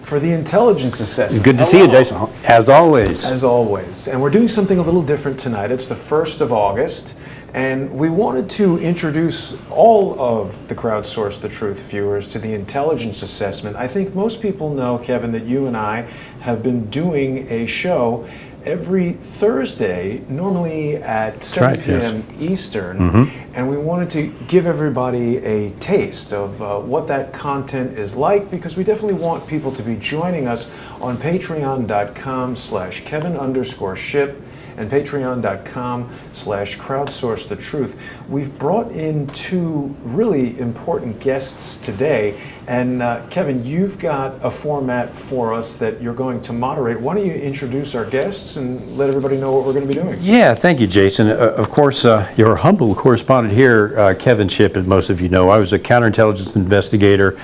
for the intelligence assessment. Good to see you, Jason, as always. As always. And we're doing something a little different tonight. It's the 1st of August, and we wanted to introduce all of the Crowdsource the Truth viewers to the intelligence assessment. I think most people know, Kevin, that you and I have been doing a show every Thursday, normally at 7 p.m. Eastern, and we wanted to give everybody a taste of what that content is like, because we definitely want people to be joining us on patreon.com/Kevin_Shipp and patreon.com/crowdsourcethetruth. We've brought in two really important guests today, and Kevin, you've got a format for us that you're going to moderate. Why don't you introduce our guests and let everybody know what we're going to be doing? Yeah, thank you, Jason. Of course, your humble correspondent here, Kevin Shipp, as most of you know. I was a counterintelligence investigator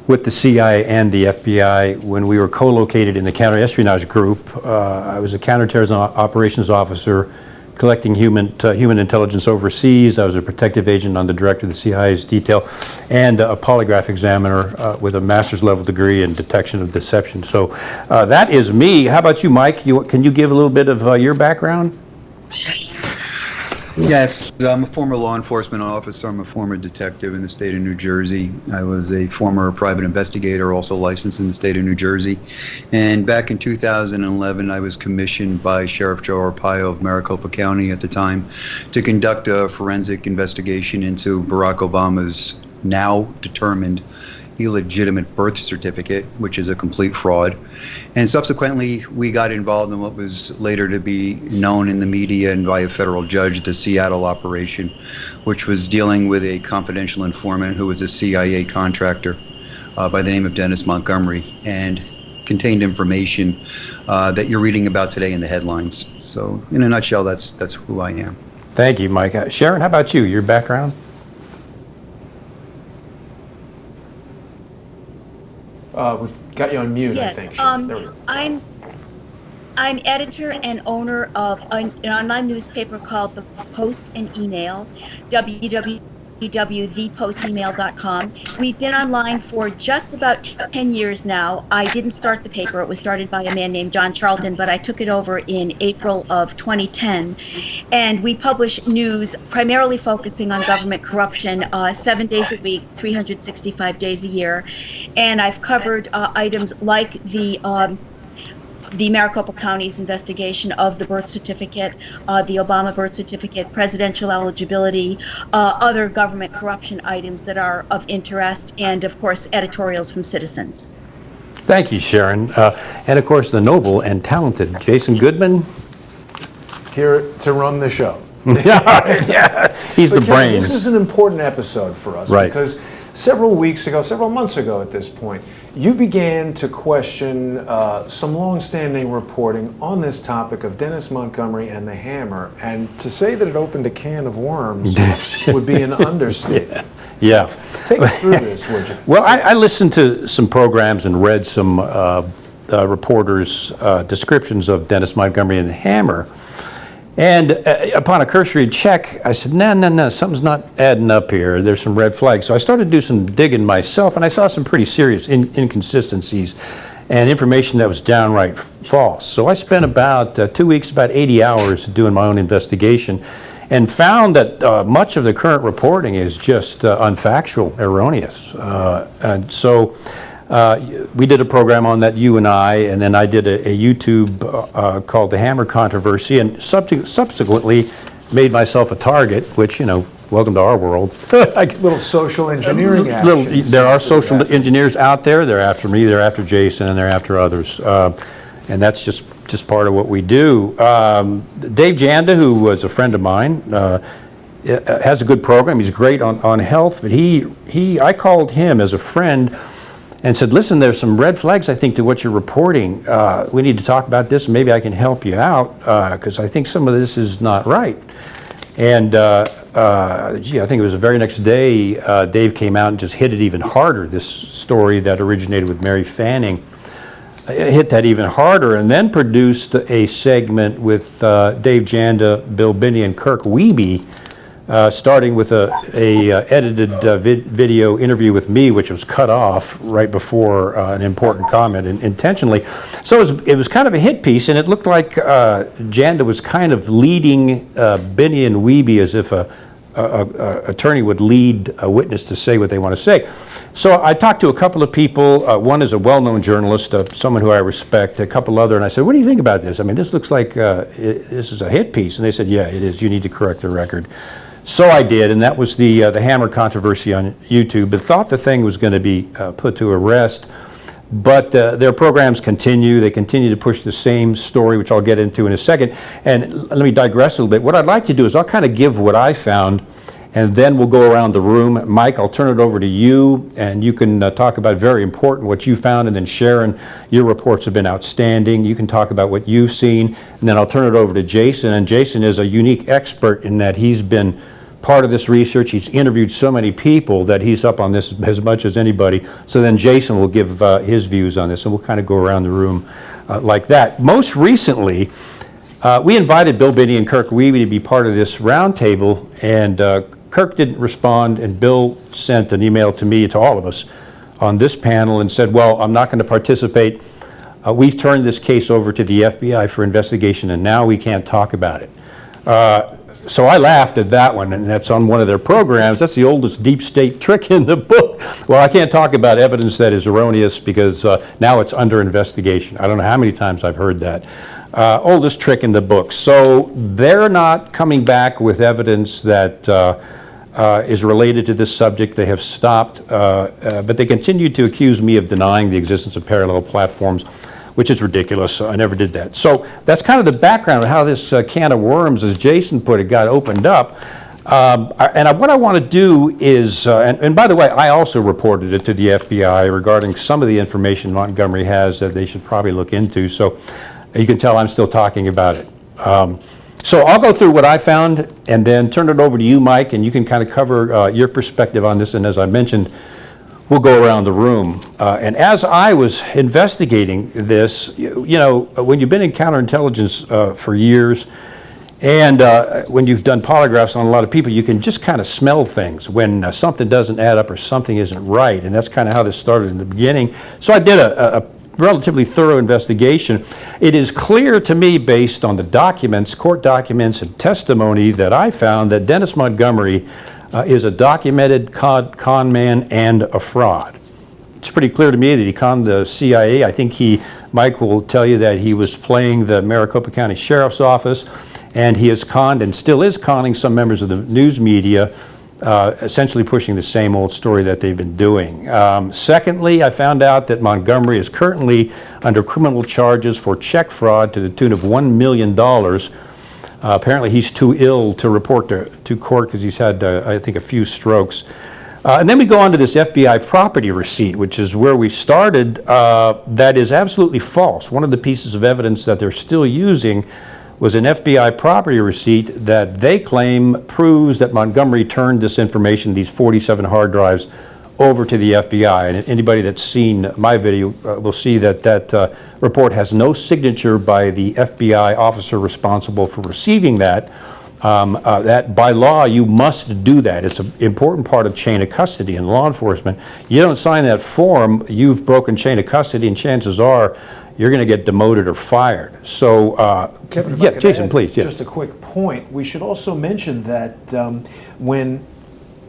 with the CIA and the FBI when we were co-located in the counterespionage group. I was a counterterrorism operations officer collecting human intelligence overseas. I was a protective agent on the director of the CIA's detail, and a polygraph examiner with a master's level degree in detection of deception. So that is me. How about you, Mike? Can you give a little bit of your background? Yes, I'm a former law enforcement officer. I'm a former detective in the state of New Jersey. I was a former private investigator, also licensed in the state of New Jersey. And back in 2011, I was commissioned by Sheriff Joe Arpaio of Maricopa County at the time to conduct a forensic investigation into Barack Obama's now determined illegitimate birth certificate, which is a complete fraud. And subsequently, we got involved in what was later to be known in the media and by a federal judge, the Seattle operation, which was dealing with a confidential informant who was a CIA contractor by the name of Dennis Montgomery, and contained information that you're reading about today in the headlines. So in a nutshell, that's who I am. Thank you, Mike. Sharon, how about you? Your background? We've got you on mute, yes, I think. There we go. I'm editor and owner of an online newspaper called The Post and Email, www.thepostemail.com. We've been online for just about 10 years now. I didn't start the paper. It was started by a man named John Charlton, but I took it over in April of 2010. And we publish news primarily focusing on government corruption 7 days a week, 365 days a year. And I've covered items like the Maricopa County's investigation of the birth certificate, the Obama birth certificate, presidential eligibility, other government corruption items that are of interest, and of course editorials from citizens. Thank you, Sharon. And of course, the noble and talented Jason Goodman. Here to run the show. Yeah, he's the brains. This is an important episode for us, right? Because several months ago at this point, you began to question some long-standing reporting on this topic of Dennis Montgomery and the HAMR, and to say that it opened a can of worms would be an understatement. Yeah. Take us through this, would you? Well, I listened to some programs and read some reporters' descriptions of Dennis Montgomery and the HAMR. And upon a cursory check, I said, no, something's not adding up here. There's some red flags. So I started to do some digging myself, and I saw some pretty serious inconsistencies and information that was downright false. So I spent about 2 weeks, about 80 hours doing my own investigation, and found that much of the current reporting is just unfactual, erroneous. And so we did a program on that, you and I, and then I did a YouTube called the HAMR Controversy, and subsequently made myself a target, which, you know, welcome to our world. Little social engineering actions. There are social engineers out there. They're after me, they're after Jason, and they're after others. And that's just part of what we do. Dave Janda, who was a friend of mine, has a good program. He's great on health, but I called him as a friend and said, listen, there's some red flags, I think, to what you're reporting. We need to talk about this, and maybe I can help you out, because I think some of this is not right. And I think it was the very next day, Dave came out and just hit it even harder. This story that originated with Mary Fanning hit that even harder, and then produced a segment with Dave Janda, Bill Binney, and Kirk Wiebe starting with a edited video interview with me, which was cut off right before an important comment intentionally. So it was kind of a hit piece, and it looked like Janda was kind of leading Benny and Wiebe as if a attorney would lead a witness to say what they want to say. So I talked to a couple of people. One is a well-known journalist, someone who I respect, a couple other, and I said, what do you think about this? I mean, this looks like this is a hit piece. And they said, yeah, it is. You need to correct the record. So I did, and that was the HAMR controversy on YouTube. But thought the thing was going to be put to rest. But their programs continue. They continue to push the same story, which I'll get into in a second. And let me digress a little bit. What I'd like to do is I'll kind of give what I found, and then we'll go around the room. Mike, I'll turn it over to you, and you can talk about very important what you found. And then Sharon, your reports have been outstanding. You can talk about what you've seen. And then I'll turn it over to Jason. And Jason is a unique expert in that he's been part of this research. He's interviewed so many people that he's up on this as much as anybody. So then Jason will give his views on this, and we'll kind of go around the room like that. Most recently, we invited Bill Binney and Kirk Wiebe to be part of this roundtable, and Kirk didn't respond, and Bill sent an email to me, to all of us, on this panel and said, well, I'm not going to participate. We've turned this case over to the FBI for investigation, and now we can't talk about it. So I laughed at that one, and that's on one of their programs. That's the oldest deep state trick in the book. Well, I can't talk about evidence that is erroneous because now it's under investigation. I don't know how many times I've heard that. Oldest trick in the book. So they're not coming back with evidence that is related to this subject. They have stopped, but they continue to accuse me of denying the existence of parallel platforms, which is ridiculous. I never did that. So that's kind of the background of how this can of worms, as Jason put it, got opened up. What I want to do is, and by the way, I also reported it to the FBI regarding some of the information Montgomery has that they should probably look into. So you can tell I'm still talking about it. So I'll go through what I found and then turn it over to you, Mike, and you can kind of cover your perspective on this. And as I mentioned, we'll go around the room. And as I was investigating this, you know, when you've been in counterintelligence for years, and when you've done polygraphs on a lot of people, you can just kind of smell things when something doesn't add up or something isn't right. And that's kind of how this started in the beginning. So I did a relatively thorough investigation. It is clear to me, based on the documents, court documents and testimony that I found, that Dennis Montgomery is a documented con man and a fraud. It's pretty clear to me that he conned the CIA. I think Mike will tell you that he was playing the Maricopa County Sheriff's Office, and he has conned and still is conning some members of the news media, essentially pushing the same old story that they've been doing. Secondly, I found out that Montgomery is currently under criminal charges for check fraud to the tune of $1 million. Apparently he's too ill to report to court because he's had, I think, a few strokes. And then we go on to this FBI property receipt, which is where we started. That is absolutely false. One of the pieces of evidence that they're still using was an FBI property receipt that they claim proves that Montgomery turned this information, these 47 hard drives, over to the FBI. And anybody that's seen my video will see that that report has no signature by the FBI officer responsible for receiving that. That by law you must do that. It's an important part of chain of custody in law enforcement. You don't sign that form, you've broken chain of custody, and chances are you're going to get demoted or fired. So, Kevin, yeah, Jason, please. Yeah. Just a quick point. We should also mention that when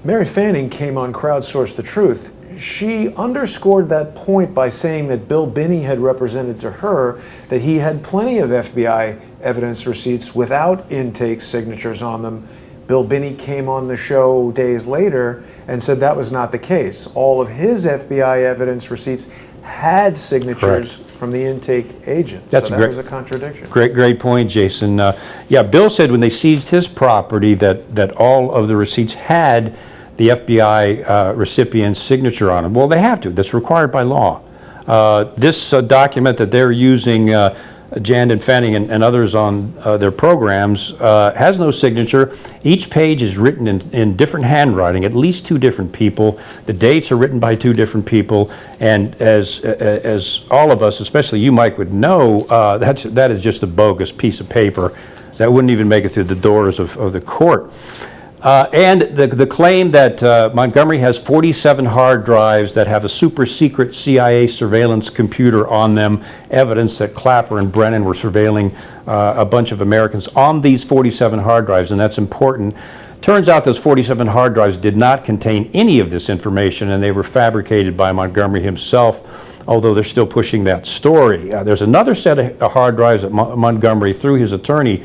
Mary Fanning came on Crowdsource the Truth, she underscored that point by saying that Bill Binney had represented to her that he had plenty of FBI evidence receipts without intake signatures on them. Bill Binney came on the show days later and said that was not the case. All of his FBI evidence receipts had signatures from the intake agent. That's so that was a contradiction. Great point, Jason. Yeah, Bill said when they seized his property that all of the receipts had the FBI recipient's signature on them. Well, they have to. That's required by law. This document that they're using, Jan and Fanning and others on their programs, has no signature. Each page is written in different handwriting, at least two different people. The dates are written by two different people. And as all of us, especially you, Mike, would know, that is just a bogus piece of paper that wouldn't even make it through the doors of the court. And the claim that Montgomery has 47 hard drives that have a super secret CIA surveillance computer on them, evidence that Clapper and Brennan were surveilling a bunch of Americans on these 47 hard drives, and that's important. Turns out those 47 hard drives did not contain any of this information, and they were fabricated by Montgomery himself, although they're still pushing that story. There's another set of hard drives that Montgomery, through his attorney,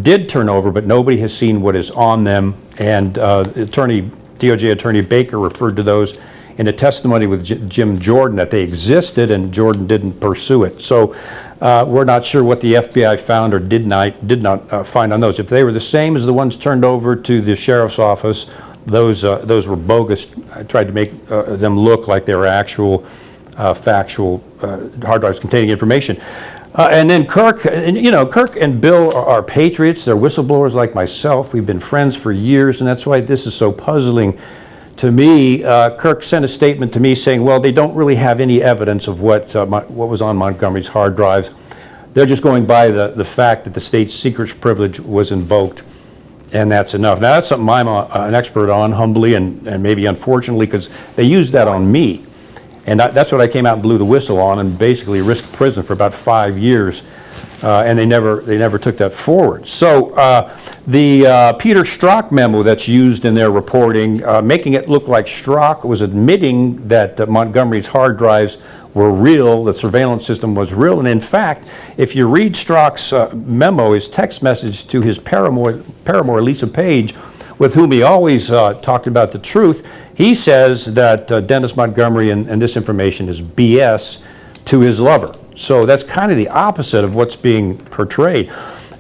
did turn over, but nobody has seen what is on them, and DOJ Attorney Baker referred to those in a testimony with Jim Jordan that they existed, and Jordan didn't pursue it. So we're not sure what the FBI found or did not find on those. If they were the same as the ones turned over to the sheriff's office, those were bogus. I tried to make them look like they were actual factual hard drives containing information. And then Kirk and Bill are patriots. They're whistleblowers like myself. We've been friends for years, and that's why this is so puzzling to me. Kirk sent a statement to me saying, well, they don't really have any evidence of what was on Montgomery's hard drives. They're just going by the fact that the state's secrets privilege was invoked, and that's enough. Now, that's something I'm an expert on, humbly and maybe unfortunately, because they used that on me. And that's what I came out and blew the whistle on, and basically risked prison for about 5 years, and they never took that forward. So the Peter Strzok memo that's used in their reporting, making it look like Strzok was admitting that Montgomery's hard drives were real, the surveillance system was real, and in fact, if you read Strzok's memo, his text message to his paramour Lisa Page, with whom he always talked about the truth, he says that Dennis Montgomery and this information is BS to his lover. So that's kind of the opposite of what's being portrayed.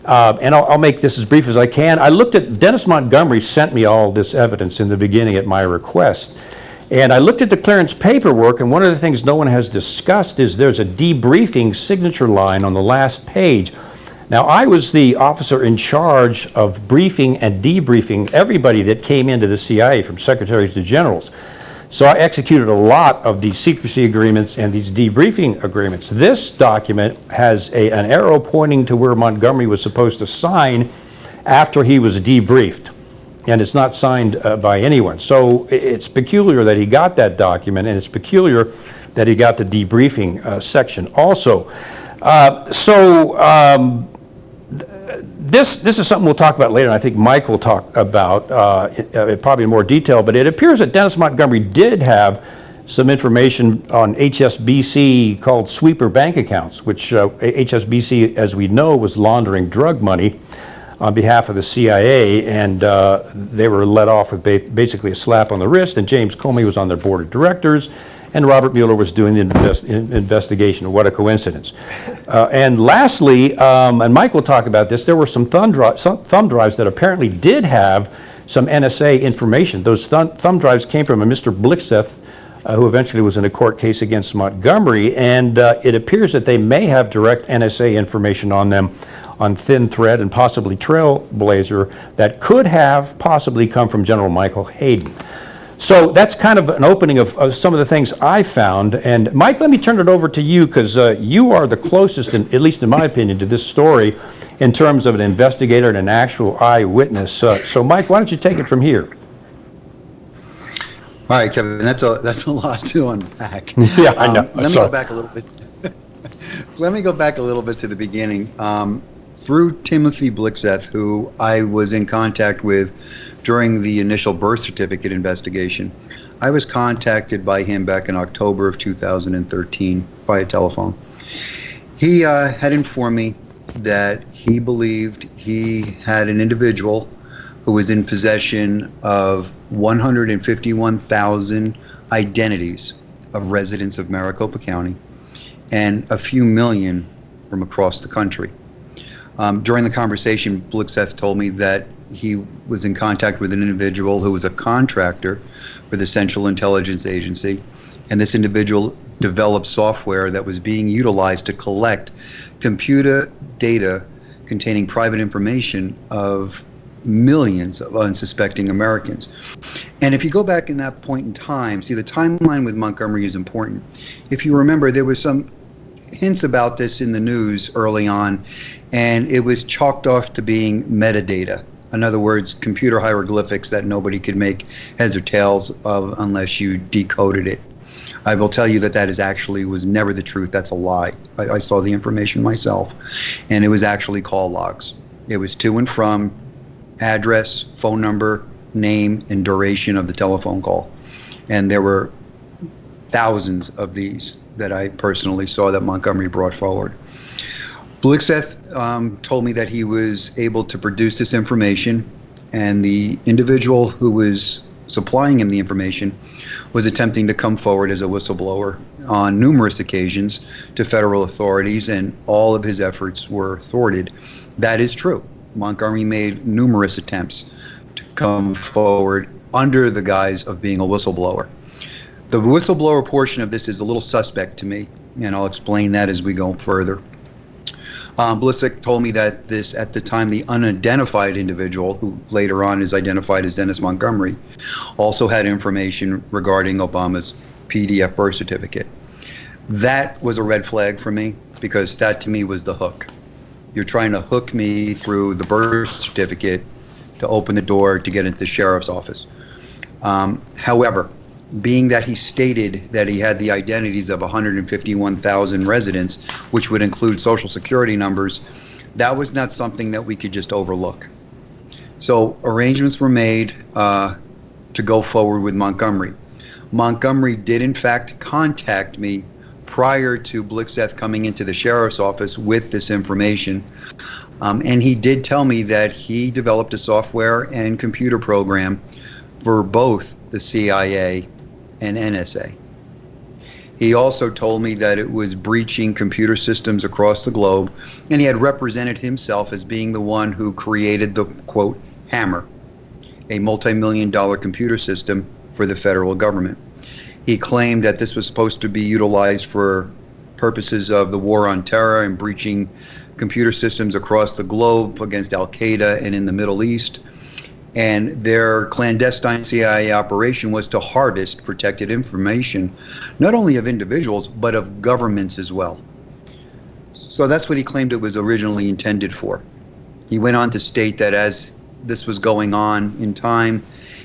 And I'll make this as brief as I can. I looked at, Dennis Montgomery sent me all this evidence in the beginning at my request. And I looked at the clearance paperwork, and one of the things no one has discussed is there's a debriefing signature line on the last page. Now, I was the officer in charge of briefing and debriefing everybody that came into the CIA, from secretaries to generals. So I executed a lot of these secrecy agreements and these debriefing agreements. This document has an arrow pointing to where Montgomery was supposed to sign after he was debriefed. And it's not signed by anyone. So it's peculiar that he got that document, and it's peculiar that he got the debriefing section also. This is something we'll talk about later, and I think Mike will talk about probably in more detail, but it appears that Dennis Montgomery did have some information on HSBC called sweeper bank accounts, which HSBC, as we know, was laundering drug money on behalf of the CIA, and they were let off with basically a slap on the wrist, and James Comey was on their board of directors, and Robert Mueller was doing the investigation. What a coincidence. And lastly, and Mike will talk about this, there were some thumb drives that apparently did have some NSA information. Those thumb drives came from a Mr. Blixeth, who eventually was in a court case against Montgomery, and it appears that they may have direct NSA information on them, on Thin Thread and possibly Trailblazer, that could have possibly come from General Michael Hayden. So that's kind of an opening of some of the things I found. And Mike, let me turn it over to you, because you are the closest, at least in my opinion, to this story in terms of an investigator and an actual eyewitness. So Mike, why don't you take it from here? All right, Kevin, that's a lot to unpack. Yeah, I know. Let me go back a little bit. Let me go back a little bit to the beginning. Through Timothy Blixeth, who I was in contact with during the initial birth certificate investigation, I was contacted by him back in October of 2013 via telephone. He had informed me that he believed he had an individual who was in possession of 151,000 identities of residents of Maricopa County and a few million from across the country. During the conversation, Blixeth told me that he was in contact with an individual who was a contractor for the Central Intelligence Agency, and this individual developed software that was being utilized to collect computer data containing private information of millions of unsuspecting Americans. And if you go back in that point in time, see, the timeline with Montgomery is important. If you remember, there was some hints about this in the news early on, and it was chalked off to being metadata. In other words, computer hieroglyphics that nobody could make heads or tails of unless you decoded it. I will tell you that that was never the truth. That's a lie. I saw the information myself, and it was actually call logs. It was to and from, address, phone number, name, and duration of the telephone call. And there were thousands of these that I personally saw that Montgomery brought forward. Blixeth told me that he was able to produce this information, and the individual who was supplying him the information was attempting to come forward as a whistleblower on numerous occasions to federal authorities, and all of his efforts were thwarted. That is true. Montgomery made numerous attempts to come forward under the guise of being a whistleblower. The whistleblower portion of this is a little suspect to me, and I'll explain that as we go further. Blixeth told me that this, at the time, the unidentified individual, who later on is identified as Dennis Montgomery, also had information regarding Obama's PDF birth certificate. That was a red flag for me, because that to me was the hook. You're trying to hook me through the birth certificate to open the door to get into the sheriff's office. However, being that he stated that he had the identities of 151,000 residents, which would include social security numbers, that was not something that we could just overlook. So arrangements were made to go forward with Montgomery. Montgomery did in fact contact me prior to Blixeth coming into the sheriff's office with this information. And he did tell me that he developed a software and computer program for both the CIA and NSA. He also told me that it was breaching computer systems across the globe, and he had represented himself as being the one who created the, quote, HAMR, a multi-million-dollar computer system for the federal government. He claimed that this was supposed to be utilized for purposes of the war on terror and breaching computer systems across the globe against Al-Qaeda and in the Middle East. And their clandestine CIA operation was to harvest protected information, not only of individuals, but of governments as well. So that's what he claimed it was originally intended for. He went on to state that as this was going on in time,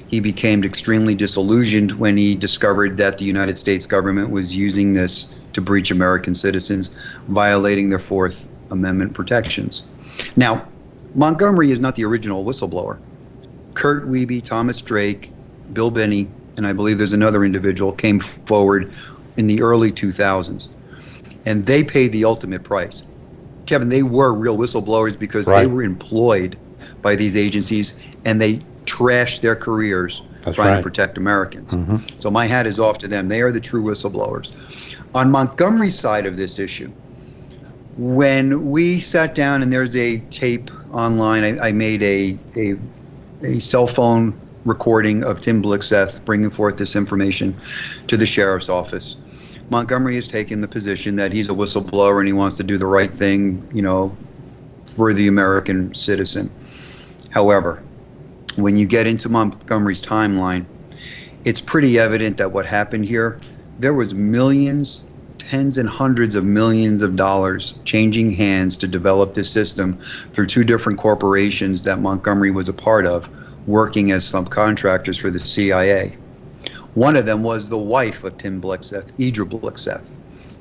he became extremely disillusioned when he discovered that the United States government was using this to breach American citizens, violating their Fourth Amendment protections. Now, Montgomery is not the original whistleblower. Kurt Wiebe, Thomas Drake, Bill Binney, and I believe there's another individual, came forward in the early 2000s. And they paid the ultimate price. Kevin, they were real whistleblowers because they were employed by these agencies, and they trashed their careers trying to protect Americans. So my hat is off to them. They are the true whistleblowers. On Montgomery's side of this issue, when we sat down, and there's a tape online, I made a cell phone recording of Tim Blixeth bringing forth this information to the sheriff's office. Montgomery has taken the position that he's a whistleblower and he wants to do the right thing, you know, for the American citizen. However, when you get into Montgomery's timeline, it's pretty evident that what happened here, there was millions, tens and hundreds of millions of dollars changing hands to develop this system through two different corporations that Montgomery was a part of, working as subcontractors for the CIA. One of them was the wife of Tim Blixeth, Idra Blixeth,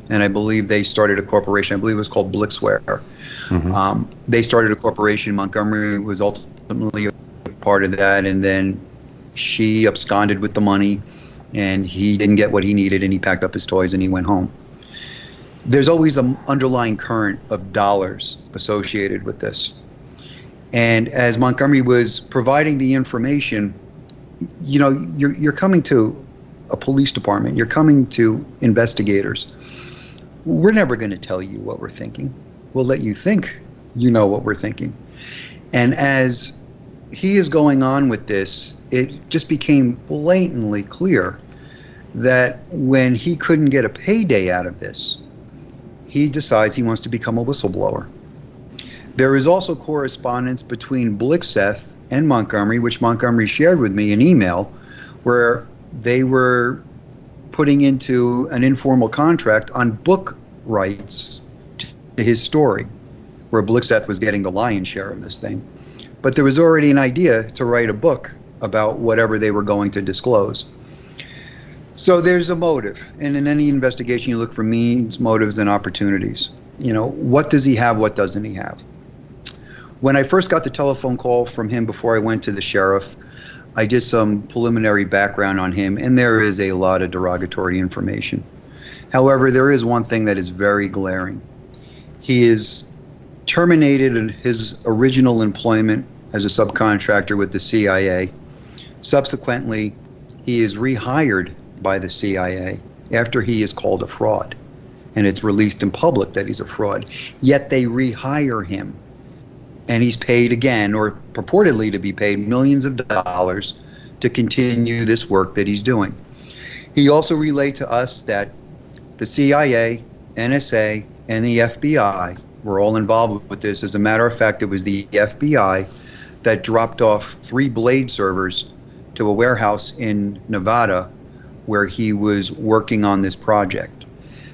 and I believe they started a corporation. I believe it was called Blixware. They started a corporation. Montgomery was ultimately a part of that, and then she absconded with the money, and he didn't get what he needed, and he packed up his toys and he went home. There's always an underlying current of dollars associated with this. And as Montgomery was providing the information, you know, you're coming to a police department, you're coming to investigators. We're never going to tell you what we're thinking. We'll let you think you know what we're thinking. And as he is going on with this, it just became blatantly clear that when he couldn't get a payday out of this, he decides he wants to become a whistleblower. There is also correspondence between Blixeth and Montgomery, which Montgomery shared with me in email, where they were putting into an informal contract on book rights to his story, where Blixeth was getting the lion's share of this thing. but there was already an idea to write a book about whatever they were going to disclose. So there's a motive, and in any investigation you look for means, motives, and opportunities. You know, what does he have, what doesn't he have? When I first got the telephone call from him before I went to the sheriff, I did some preliminary background on him, and there is a lot of derogatory information. However, there is one thing that is very glaring. He is terminated in his original employment as a subcontractor with the CIA. Subsequently, he is rehired by the CIA after he is called a fraud, and it's released in public that he's a fraud. Yet they rehire him, and he's paid again, or purportedly to be paid, millions of dollars to continue this work that he's doing. He also relayed to us that the CIA, NSA, and the FBI were all involved with this. As a matter of fact, it was the FBI that dropped off 3 blade servers to a warehouse in Nevada where he was working on this project.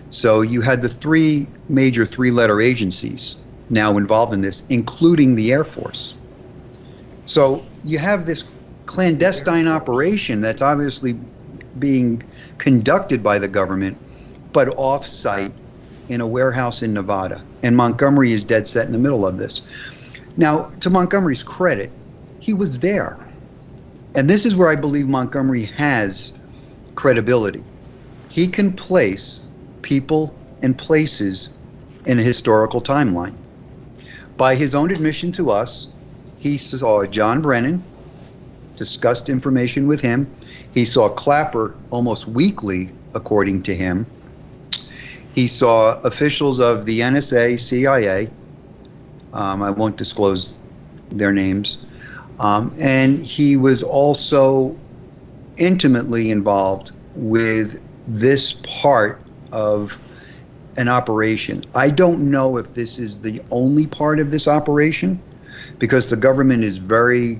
So you had the 3 major 3-letter agencies now involved in this, including the Air Force. So you have this clandestine operation that's obviously being conducted by the government, but off-site in a warehouse in Nevada. And Montgomery is dead set in the middle of this. Now, to Montgomery's credit, he was there. And this is where I believe Montgomery has credibility. He can place people and places in a historical timeline. By his own admission to us, he saw John Brennan, discussed information with him. He saw Clapper almost weekly, according to him. He saw officials of the NSA, CIA. I won't disclose their names. And he was also intimately involved with this part of an operation. I don't know if this is the only part of this operation, because the government is very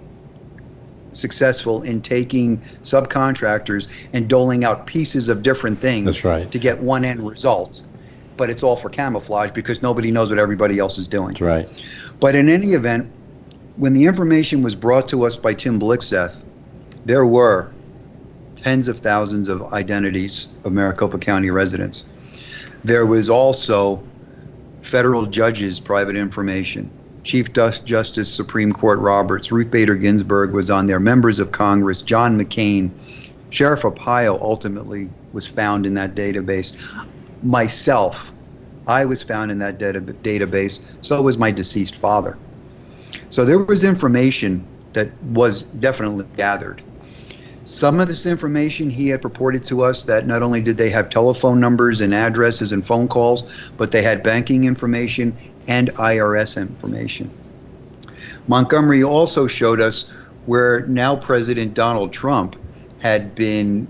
successful in taking subcontractors and doling out pieces of different things. That's right. To get one end result. But it's all for camouflage because nobody knows what everybody else is doing. That's right. But in any event, when the information was brought to us by Tim Blixseth, there were tens of thousands of identities of Maricopa County residents. There was also federal judges' private information. Chief Justice Supreme Court Roberts, Ruth Bader Ginsburg was on there, members of Congress, John McCain, Sheriff Arpaio ultimately was found in that database. Myself, I was found in that database, so was my deceased father. So there was information that was definitely gathered. Some of this information he had purported to us that not only did they have telephone numbers and addresses and phone calls, but they had banking information and IRS information. Montgomery also showed us where now President Donald Trump had been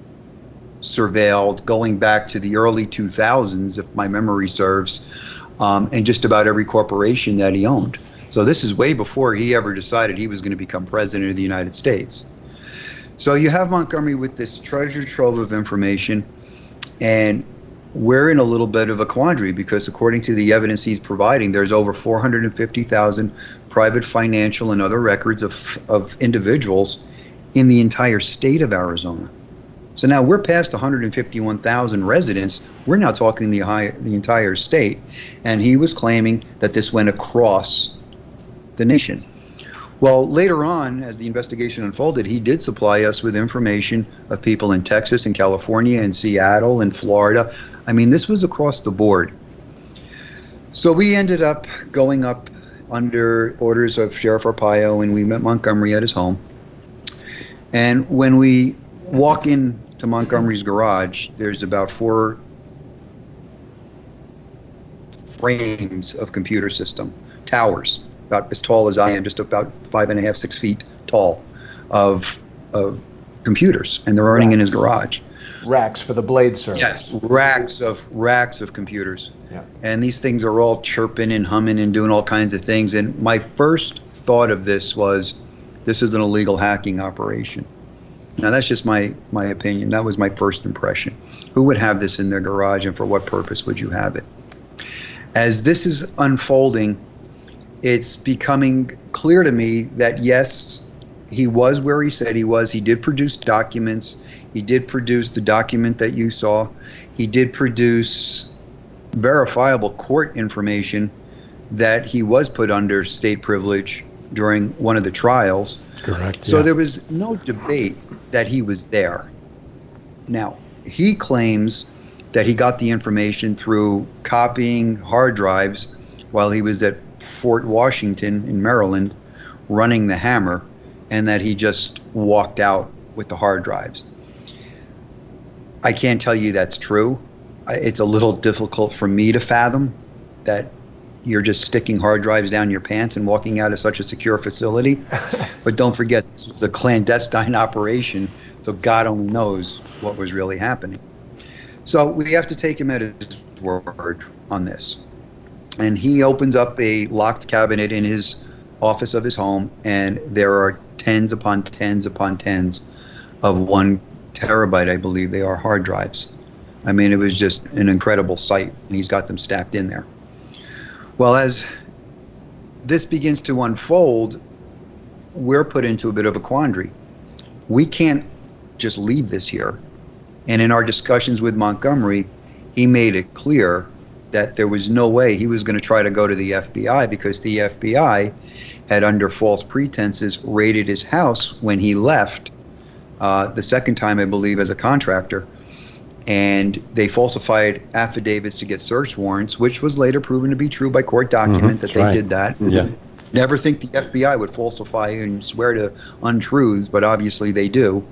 surveilled going back to the early 2000s, if my memory serves, and just about every corporation that he owned. So this is way before he ever decided he was going to become president of the United States. So you have Montgomery with this treasure trove of information, and we're in a little bit of a quandary because according to the evidence he's providing, there's over 450,000 private financial and other records of individuals in the entire state of Arizona. So now we're past 151,000 residents. We're now talking the entire state. And he was claiming that this went across the nation. Well, later on, as the investigation unfolded, he did supply us with information of people in Texas and California and Seattle and Florida. I mean, this was across the board. So we ended up going up under orders of Sheriff Arpaio, and we met Montgomery at his home. And when we walk in to Montgomery's garage, there's about 4 frames of computer system, towers, about as tall as I am, just about 5.5, 6 feet tall, of computers, and they're running in his garage. Racks for the blade servers. Yes, racks of computers. Yeah. And these things are all chirping and humming and doing all kinds of things. And my first thought of this was, this is an illegal hacking operation. Now that's just my opinion. That was my first impression. Who would have this in their garage, and for what purpose would you have it? As this is unfolding, it's becoming clear to me that yes, he was where he said he was. He did produce documents. He did produce the document that you saw. He did produce verifiable court information that he was put under state privilege during one of the trials. Correct. So there was no debate that he was there. Now, he claims that he got the information through copying hard drives while he was at Fort Washington in Maryland running the HAMR, and that he just walked out with the hard drives. I can't tell you that's true. It's a little difficult for me to fathom that you're just sticking hard drives down your pants and walking out of such a secure facility. But don't forget, this was a clandestine operation, so God only knows what was really happening. So we have to take him at his word on this. And he opens up a locked cabinet in his office of his home, and there are tens upon tens upon tens of 1 terabyte, I believe they are, hard drives. I mean, it was just an incredible sight, and he's got them stacked in there. Well, as this begins to unfold, we're put into a bit of a quandary. We can't just leave this here. And in our discussions with Montgomery, he made it clear that there was no way he was going to try to go to the FBI, because the FBI had, under false pretenses, raided his house when he left the second time, I believe, as a contractor. And they falsified affidavits to get search warrants, which was later proven to be true by court document that they did that. Yeah. Never think the FBI would falsify and swear to untruths, but obviously they do.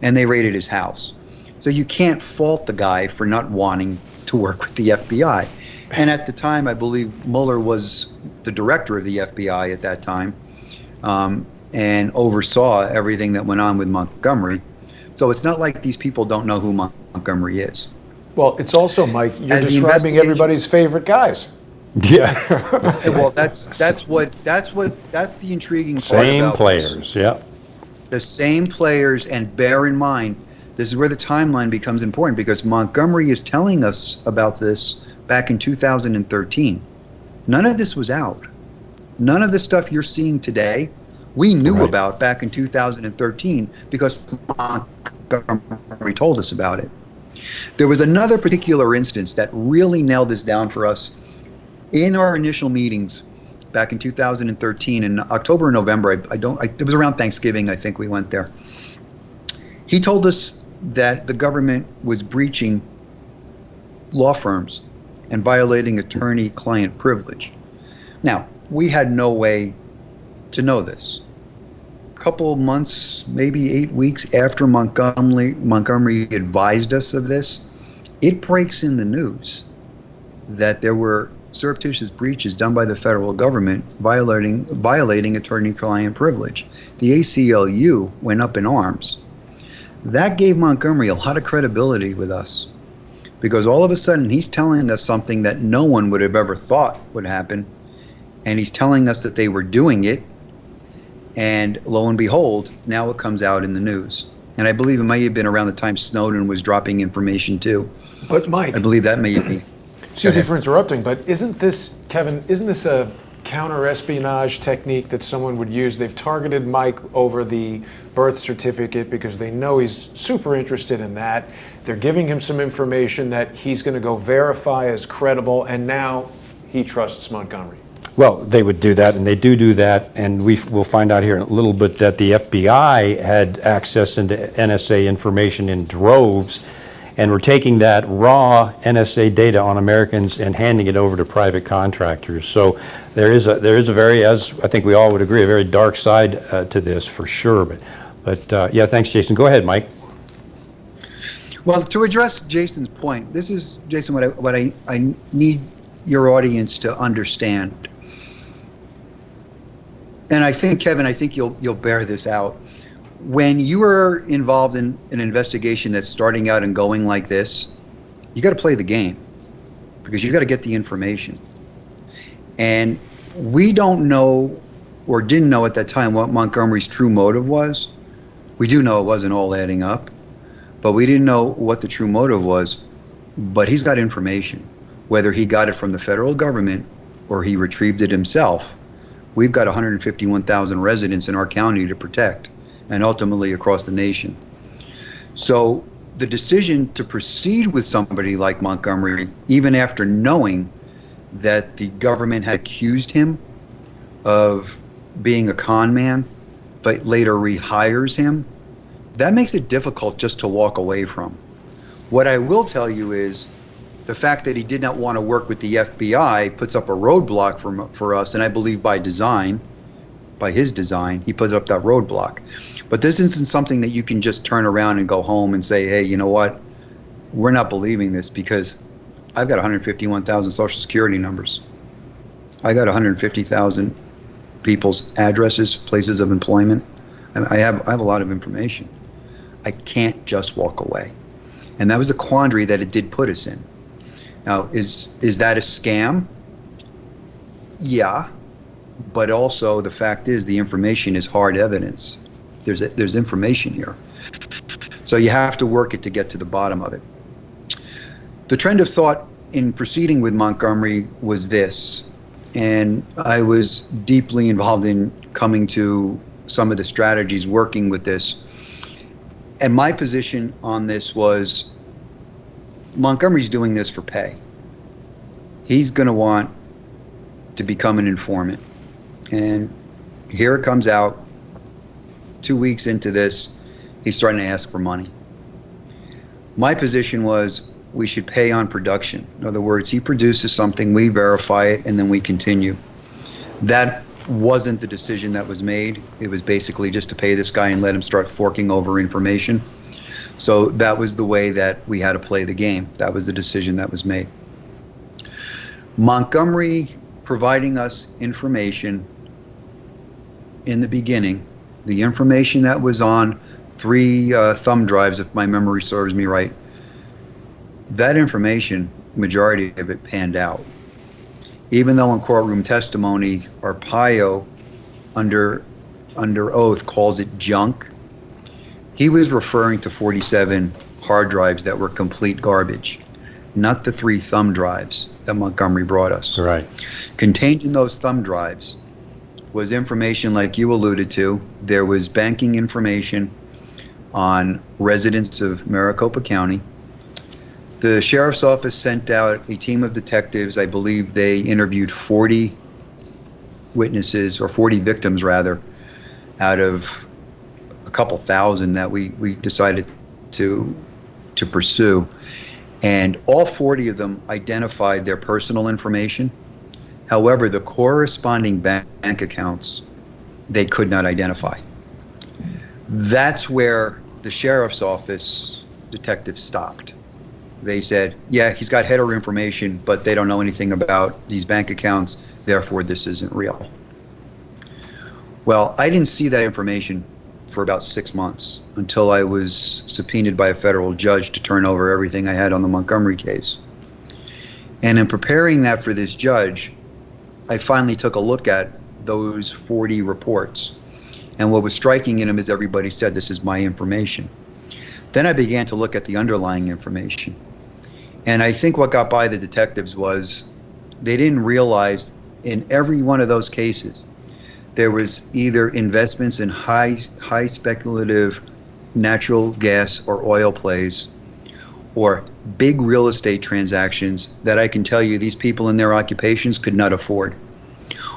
And they raided his house. So you can't fault the guy for not wanting to work with the FBI. And at the time, I believe Mueller was the director of the FBI at that time, and oversaw everything that went on with Montgomery. So it's not like these people don't know who Montgomery is. Well, it's also, Mike, you're As the describing everybody's favorite guys. Yeah. Well, that's the intriguing part Same about players, this. yeah. The same players, and bear in mind, this is where the timeline becomes important, because Montgomery is telling us about this back in 2013. None of this was out. None of the stuff you're seeing today, we knew about back in 2013 because Montgomery told us about it. There was another particular instance that really nailed this down for us in our initial meetings back in 2013 in October and November. It was around Thanksgiving, I think we went there. He told us that the government was breaching law firms and violating attorney-client privilege. Now, we had no way to know this. A couple months, maybe 8 weeks after Montgomery advised us of this, it breaks in the news that there were surreptitious breaches done by the federal government violating attorney-client privilege. The ACLU went up in arms. That gave Montgomery a lot of credibility with us, because all of a sudden he's telling us something that no one would have ever thought would happen, and he's telling us that they were doing it, and lo and behold, now it comes out in the news. And I believe it may have been around the time Snowden was dropping information too. But Mike, I believe that may be. excuse me for interrupting, but isn't this, Kevin, isn't this a counter-espionage technique that someone would use? They've targeted Mike over the birth certificate because they know he's super interested in that. They're giving him some information that he's going to go verify as credible, and now he trusts Montgomery. Well, they would do that, and they do that, and we'll find out here in a little bit that the FBI had access into NSA information in droves, and we're taking that raw NSA data on Americans and handing it over to private contractors. So there is a very, as I think we all would agree, a very dark side to this for sure. But yeah, thanks, Jason. Go ahead, Mike. Well, to address Jason's point, this is, Jason, what I need your audience to understand. And I think, Kevin, you'll bear this out. When you are involved in an investigation that's starting out and going like this, you got to play the game, because you got to get the information. And we don't know, or didn't know at that time, what Montgomery's true motive was. We do know it wasn't all adding up, but we didn't know what the true motive was. But he's got information, whether he got it from the federal government or he retrieved it himself. We've got 151,000 residents in our county to protect, and ultimately across the nation. So the decision to proceed with somebody like Montgomery, even after knowing that the government had accused him of being a con man, but later rehires him, that makes it difficult just to walk away from. What I will tell you is the fact that he did not want to work with the FBI puts up a roadblock for us, and I believe by design, by his design, he put up that roadblock. But this isn't something that you can just turn around and go home and say, hey, you know what? We're not believing this, because I've got 151,000 Social Security numbers. I got 150,000 people's addresses, places of employment. And I have a lot of information. I can't just walk away. And that was a quandary that it did put us in. Now, is that a scam? Yeah, but also the fact is the information is hard evidence. There's information here. So you have to work it to get to the bottom of it. The trend of thought in proceeding with Montgomery was this, and I was deeply involved in coming to some of the strategies working with this. And my position on this was, Montgomery's doing this for pay. He's going to want to become an informant. And here it comes out, 2 weeks into this, he's starting to ask for money. My position was we should pay on production. In other words, he produces something, we verify it, and then we continue. That wasn't the decision that was made. It was basically just to pay this guy and let him start forking over information. So that was the way that we had to play the game. That was the decision that was made. Montgomery providing us information in the beginning, the information that was on 3 thumb drives, if my memory serves me right, that information, majority of it panned out. Even though in courtroom testimony, Arpaio, under oath, calls it junk, he was referring to 47 hard drives that were complete garbage, not the 3 thumb drives that Montgomery brought us. Right. Contained in those thumb drives was information like you alluded to. There was banking information on residents of Maricopa County. The sheriff's office sent out a team of detectives. I believe they interviewed 40 witnesses, or 40 victims rather, out of a couple thousand that we decided to pursue. And all 40 of them identified their personal information. However, the corresponding bank accounts, they could not identify. That's where the sheriff's office detectives stopped. They said, yeah, he's got header information, but they don't know anything about these bank accounts, therefore this isn't real. Well, I didn't see that information for about 6 months until I was subpoenaed by a federal judge to turn over everything I had on the Montgomery case. And in preparing that for this judge, I finally took a look at those 40 reports. And what was striking in them is everybody said, this is my information. Then I began to look at the underlying information. And I think what got by the detectives was they didn't realize in every one of those cases, there was either investments in high speculative natural gas or oil plays, or big real estate transactions that I can tell you these people in their occupations could not afford.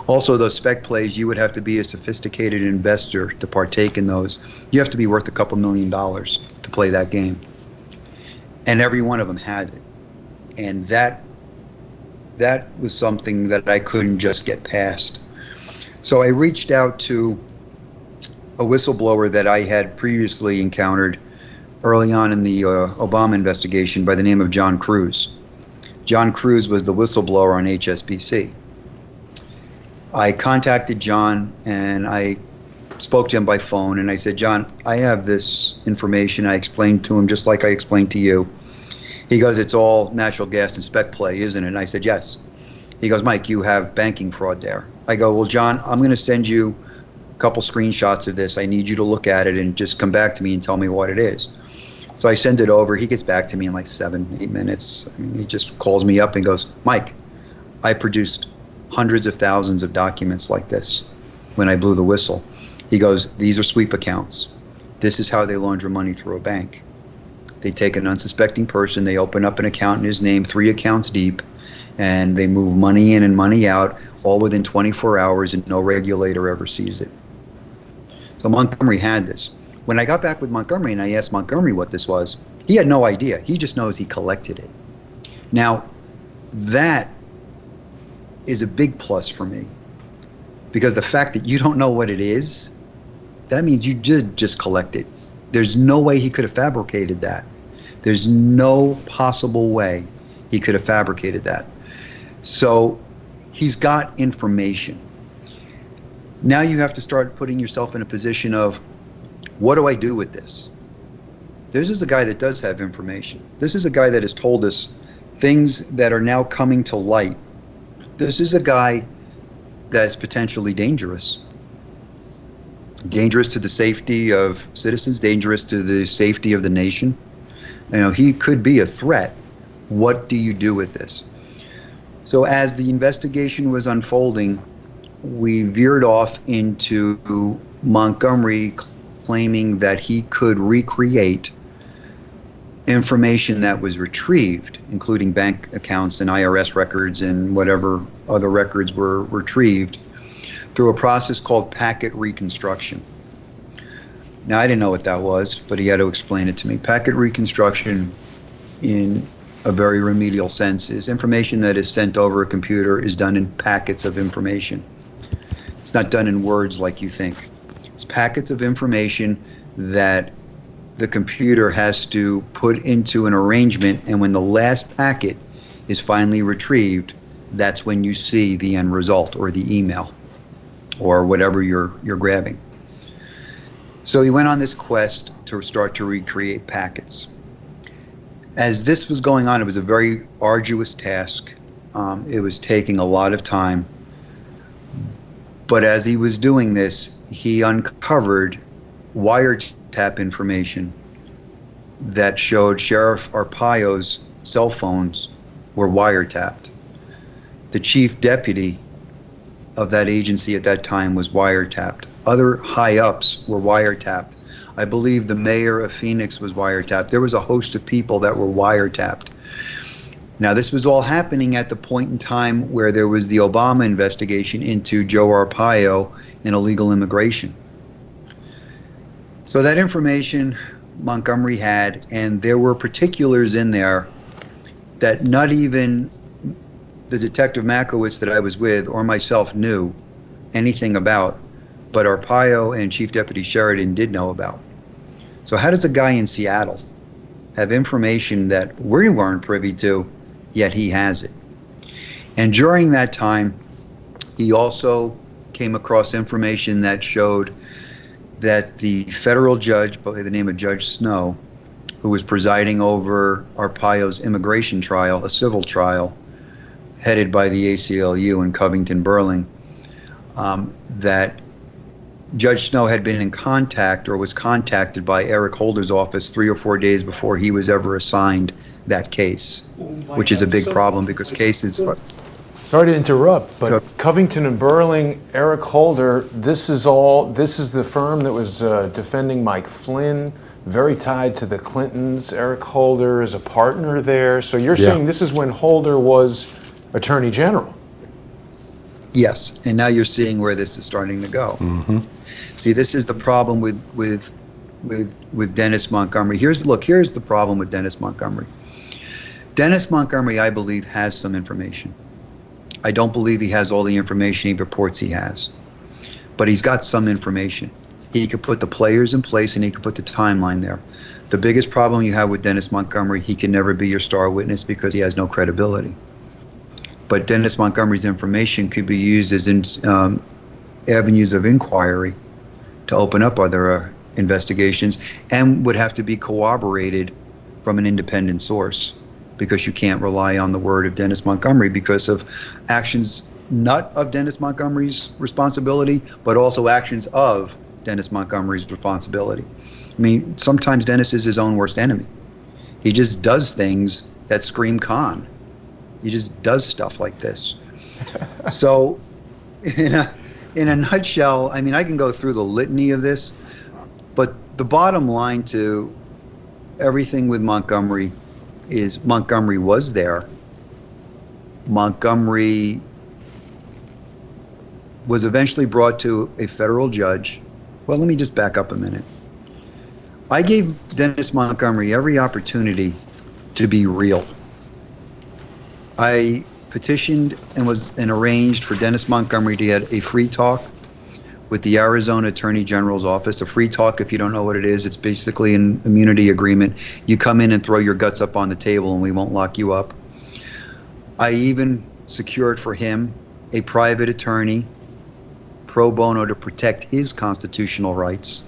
Also, those spec plays, you would have to be a sophisticated investor to partake in those. You have to be worth a couple $1 million to play that game. And every one of them had it. And that was something that I couldn't just get past. So I reached out to a whistleblower that I had previously encountered early on in the Obama investigation by the name of John Cruz. John Cruz was the whistleblower on HSBC. I contacted John and I spoke to him by phone and I said, John, I have this information. I explained to him just like I explained to you. He goes, it's all natural gas and spec play, isn't it? And I said, yes. He goes, Mike, you have banking fraud there. I go, well, John, I'm going to send you a couple screenshots of this. I need you to look at it and just come back to me and tell me what it is. So I send it over. He gets back to me in like 7-8 minutes. I mean, he just calls me up and goes, Mike, I produced hundreds of thousands of documents like this when I blew the whistle. He goes, these are sweep accounts. This is how they launder money through a bank. They take an unsuspecting person, they open up an account in his name, 3 accounts deep, and they move money in and money out, all within 24 hours, and no regulator ever sees it. So Montgomery had this. When I got back with Montgomery and I asked Montgomery what this was, he had no idea. He just knows he collected it. Now, that is a big plus for me, because the fact that you don't know what it is, that means you did just collect it. There's no way he could have fabricated that. There's no possible way he could have fabricated that. So he's got information. Now you have to start putting yourself in a position of, what do I do with this? This is a guy that does have information. This is a guy that has told us things that are now coming to light. This is a guy that's potentially dangerous. Dangerous to the safety of citizens, dangerous to the safety of the nation. You know, he could be a threat. What do you do with this? So as the investigation was unfolding, we veered off into Montgomery claiming that he could recreate information that was retrieved, including bank accounts and IRS records and whatever other records were retrieved, through a process called packet reconstruction. Now, I didn't know what that was, but he had to explain it to me. Packet reconstruction, in a very remedial sense, is information that is sent over a computer is done in packets of information. It's not done in words like you think. It's packets of information that the computer has to put into an arrangement, and when the last packet is finally retrieved, that's when you see the end result, or the email, or whatever you're grabbing. So he went on this quest to start to recreate packets. As this was going on, it was a very arduous task. It was taking a lot of time. But as he was doing this, he uncovered wiretap information that showed Sheriff Arpaio's cell phones were wiretapped. The chief deputy of that agency at that time was wiretapped. Other high-ups were wiretapped. I believe the mayor of Phoenix was wiretapped. There was a host of people that were wiretapped. Now, this was all happening at the point in time where there was the Obama investigation into Joe Arpaio and illegal immigration. So that information Montgomery had, and there were particulars in there that not even the Detective Makowitz that I was with or myself knew anything about, but Arpaio and Chief Deputy Sheridan did know about. So how does a guy in Seattle have information that we weren't privy to, yet he has it? And during that time, he also came across information that showed that the federal judge by the name of Judge Snow, who was presiding over Arpaio's immigration trial, a civil trial, headed by the ACLU in Covington, Burling, that Judge Snow had been in contact or was contacted by Eric Holder's office 3 or 4 days before he was ever assigned that case, which is a big problem because cases... Sorry to interrupt, but Covington and Burling, Eric Holder, this is the firm that was defending Mike Flynn, very tied to the Clintons. Eric Holder is a partner there. So you're saying this is when Holder was Attorney General? Yes, and now you're seeing where this is starting to go. Mm-hmm. See, this is the problem with Dennis Montgomery. Here's the problem with Dennis Montgomery. Dennis Montgomery, I believe, has some information. I don't believe he has all the information he reports he has, but he's got some information. He could put the players in place and he could put the timeline there. The biggest problem you have with Dennis Montgomery, he can never be your star witness because he has no credibility. But Dennis Montgomery's information could be used as avenues of inquiry to open up other investigations, and would have to be corroborated from an independent source, because you can't rely on the word of Dennis Montgomery because of actions not of Dennis Montgomery's responsibility, but also actions of Dennis Montgomery's responsibility. I mean, sometimes Dennis is his own worst enemy. He just does things that scream con. He just does stuff like this. So, in a nutshell, I mean, I can go through the litany of this, but the bottom line to everything with Montgomery is Montgomery was there. Montgomery was eventually brought to a federal judge. Well, let me just back up a minute. I gave Dennis Montgomery every opportunity to be real. I petitioned and arranged for Dennis Montgomery to get a free talk with the Arizona Attorney General's office. A free talk, if you don't know what it is, it's basically an immunity agreement. You come in and throw your guts up on the table and we won't lock you up. I even secured for him a private attorney pro bono to protect his constitutional rights,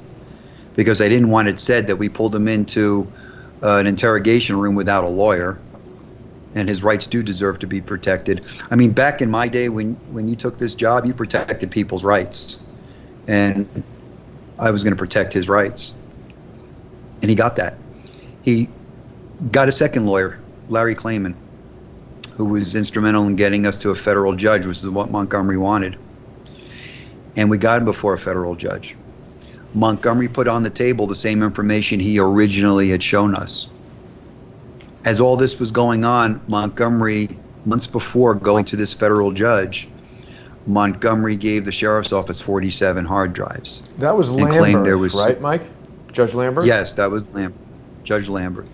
because I didn't want it said that we pulled him into an interrogation room without a lawyer, and his rights do deserve to be protected. I mean, back in my day when you took this job, you protected people's rights, and I was going to protect his rights, and he got that. He got a second lawyer, Larry Klayman, who was instrumental in getting us to a federal judge, which is what Montgomery wanted. And we got him before a federal judge. Montgomery put on the table the same information he originally had shown us. As all this was going on, Montgomery, months before going to this federal judge, Montgomery gave the sheriff's office 47 hard drives. That was Lamberth, right, Mike? Judge Lamberth? Yes, that was Judge Lamberth.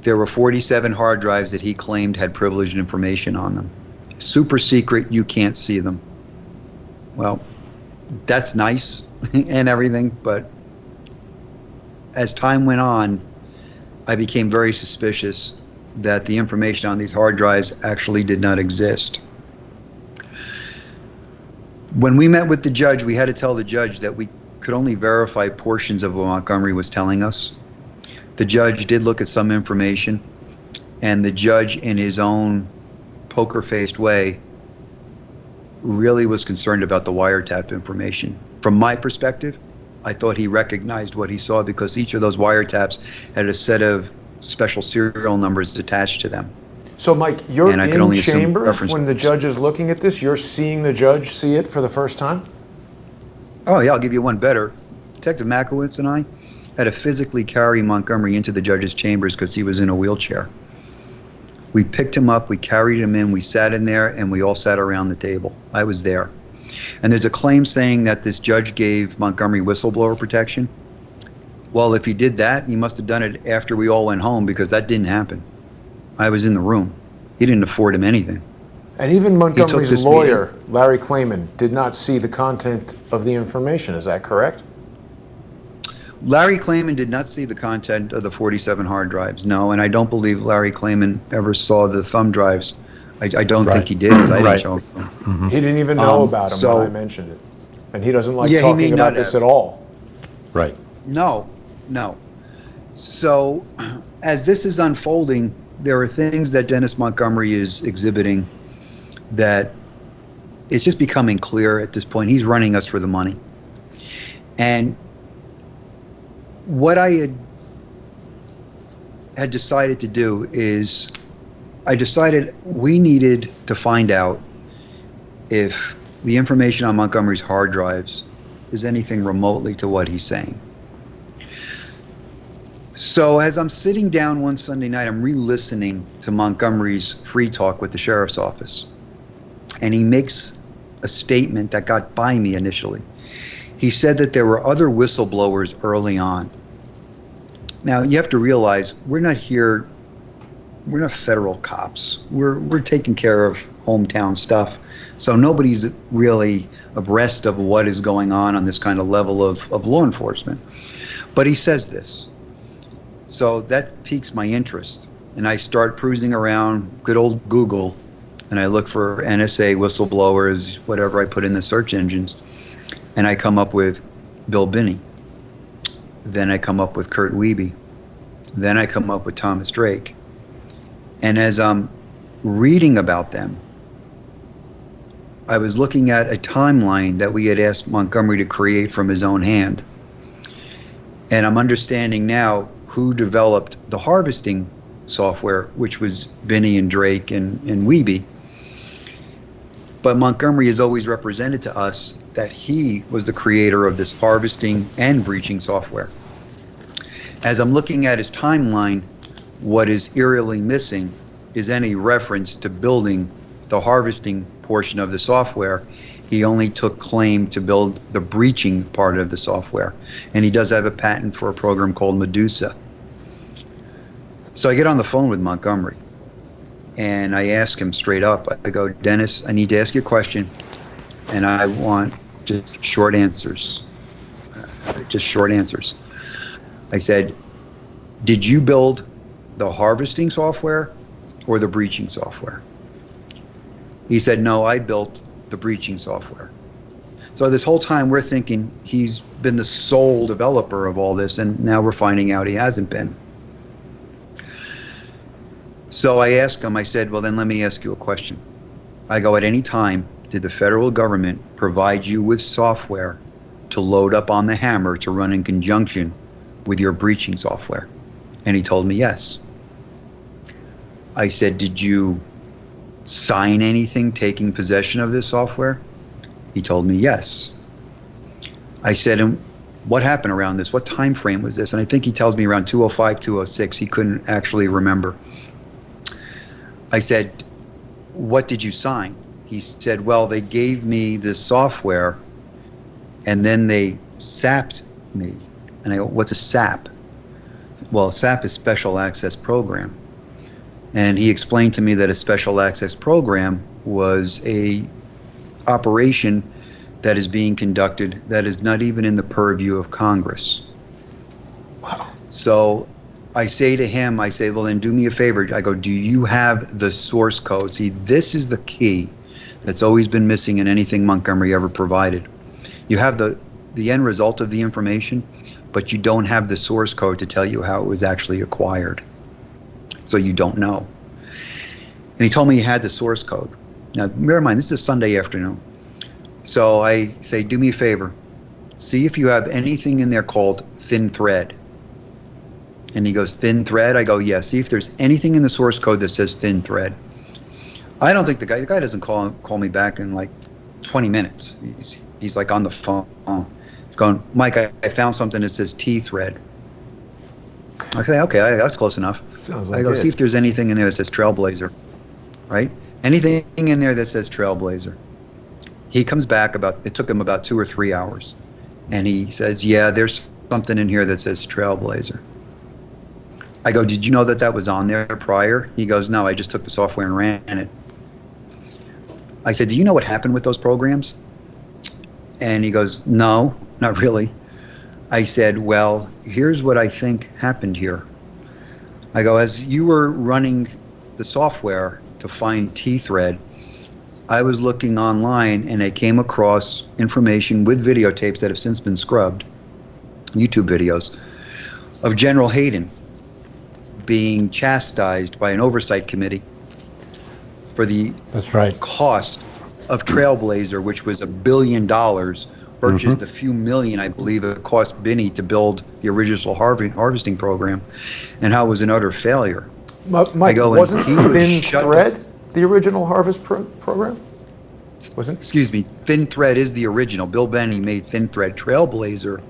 There were 47 hard drives that he claimed had privileged information on them. Super secret, you can't see them. Well, that's nice and everything, but as time went on, I became very suspicious that the information on these hard drives actually did not exist. When we met with the judge, we had to tell the judge that we could only verify portions of what Montgomery was telling us. The judge did look at some information, and the judge, in his own poker-faced way, really was concerned about the wiretap information. From my perspective, I thought he recognized what he saw because each of those wiretaps had a set of special serial numbers attached to them. So, Mike, you're And I can only in assume chambers reference when the numbers. judge is looking at this? You're seeing the judge see it for the first time? Oh, yeah, I'll give you one better. Detective Makowitz and I had to physically carry Montgomery into the judge's chambers because he was in a wheelchair. We picked him up, we carried him in, we sat in there, and we all sat around the table. I was there. And there's a claim saying that this judge gave Montgomery whistleblower protection. Well, if he did that, he must have done it after we all went home, because that didn't happen. I was in the room. He didn't afford him anything. And even Montgomery's this lawyer, Larry Klayman, did not see the content of the information. Is that correct? Larry Klayman did not see the content of the 47 hard drives, no, and I don't believe Larry Klayman ever saw the thumb drives. I don't think he did, because I didn't show him. He didn't even know about him when I mentioned it. And he doesn't like Yeah, he may talking not about this have. at all. Right. No. So, as this is unfolding, there are things that Dennis Montgomery is exhibiting that it's just becoming clear at this point. He's running us for the money. And what I had decided to do is I decided we needed to find out if the information on Montgomery's hard drives is anything remotely to what he's saying. So as I'm sitting down one Sunday night, I'm re-listening to Montgomery's free talk with the sheriff's office. And he makes a statement that got by me initially. He said that there were other whistleblowers early on. Now, you have to realize we're not federal cops. We're taking care of hometown stuff. So nobody's really abreast of what is going on this kind of level of law enforcement. But he says this. So that piques my interest. And I start cruising around good old Google, and I look for NSA whistleblowers, whatever I put in the search engines, and I come up with Bill Binney. Then I come up with Kurt Wiebe. Then I come up with Thomas Drake. And as I'm reading about them, I was looking at a timeline that we had asked Montgomery to create from his own hand. And I'm understanding now who developed the harvesting software, which was Binney and Drake and Wiebe. But Montgomery has always represented to us that he was the creator of this harvesting and breaching software. As I'm looking at his timeline, what is eerily missing is any reference to building the harvesting portion of the software. He only took claim to build the breaching part of the software. And he does have a patent for a program called Medusa. So I get on the phone with Montgomery and I ask him straight up, I go, Dennis, I need to ask you a question and I want just short answers. Just short answers. I said, did you build the harvesting software or the breaching software? He said, no, I built the breaching software. So this whole time we're thinking he's been the sole developer of all this, and now we're finding out he hasn't been. So I asked him, I said, well, then let me ask you a question. I go, at any time, did the federal government provide you with software to load up on the HAMR to run in conjunction with your breaching software? And he told me yes. I said, did you sign anything taking possession of this software? He told me yes. I said, and what happened around this? What time frame was this? And I think he tells me around 205, 206. He couldn't actually remember. I said, what did you sign? He said, well, they gave me this software and then they sapped me. And I go, what's a SAP? Well, SAP is Special Access Program. And he explained to me that a Special Access Program was a operation that is being conducted that is not even in the purview of Congress. Wow. So I say to him, I say, well, then do me a favor. I go, do you have the source code? See, this is the key that's always been missing in anything Montgomery ever provided. You have the end result of the information, but you don't have the source code to tell you how it was actually acquired. So you don't know. And he told me he had the source code. Now, bear in mind, this is a Sunday afternoon. So I say, do me a favor. See if you have anything in there called thin thread. And he goes, thin thread? I go, yeah. See if there's anything in the source code that says thin thread. I don't think the guy doesn't call me back in like 20 minutes. He's like on the phone. He's going, Mike, I found something that says T thread. Okay, that's close enough. Sounds like I go, it. see if there's anything in there that says Trailblazer, right? Anything in there that says Trailblazer. He comes back it took him about 2 or 3 hours. And he says, yeah, there's something in here that says Trailblazer. I go, did you know that was on there prior? He goes, no, I just took the software and ran it. I said, do you know what happened with those programs? And he goes, no, not really. I said, well, here's what I think happened here. I go, as you were running the software to find T-thread, I was looking online and I came across information with videotapes that have since been scrubbed, YouTube videos, of General Hayden being chastised by an oversight committee for the cost of Trailblazer, which was $1 billion versus the few million, I believe, it cost Binney to build the original harvesting program, and how it was an utter failure. Mike, wasn't Thin Thread the original harvest program? Wasn't? Excuse me, Thin Thread is the original. Bill Binney made Thin Thread. Trailblazer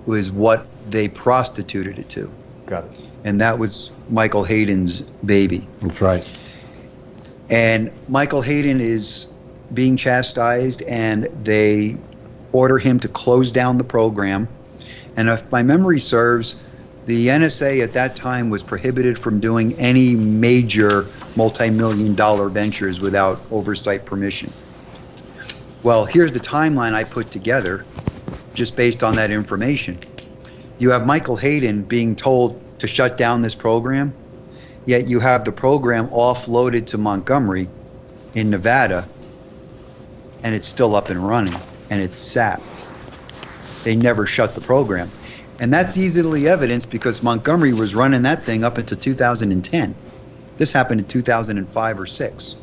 was what they prostituted it to. Got it. And that was Michael Hayden's baby. That's right. And Michael Hayden is being chastised, and they order him to close down the program. And if my memory serves, the NSA at that time was prohibited from doing any major multi-million-dollar ventures without oversight permission. Well, here's the timeline I put together just based on that information. You have Michael Hayden being told to shut down this program, yet you have the program offloaded to Montgomery in Nevada, and it's still up and running, and it's sapped. They never shut the program. And that's easily evidenced because Montgomery was running that thing up until 2010. This happened in 2005 or 6.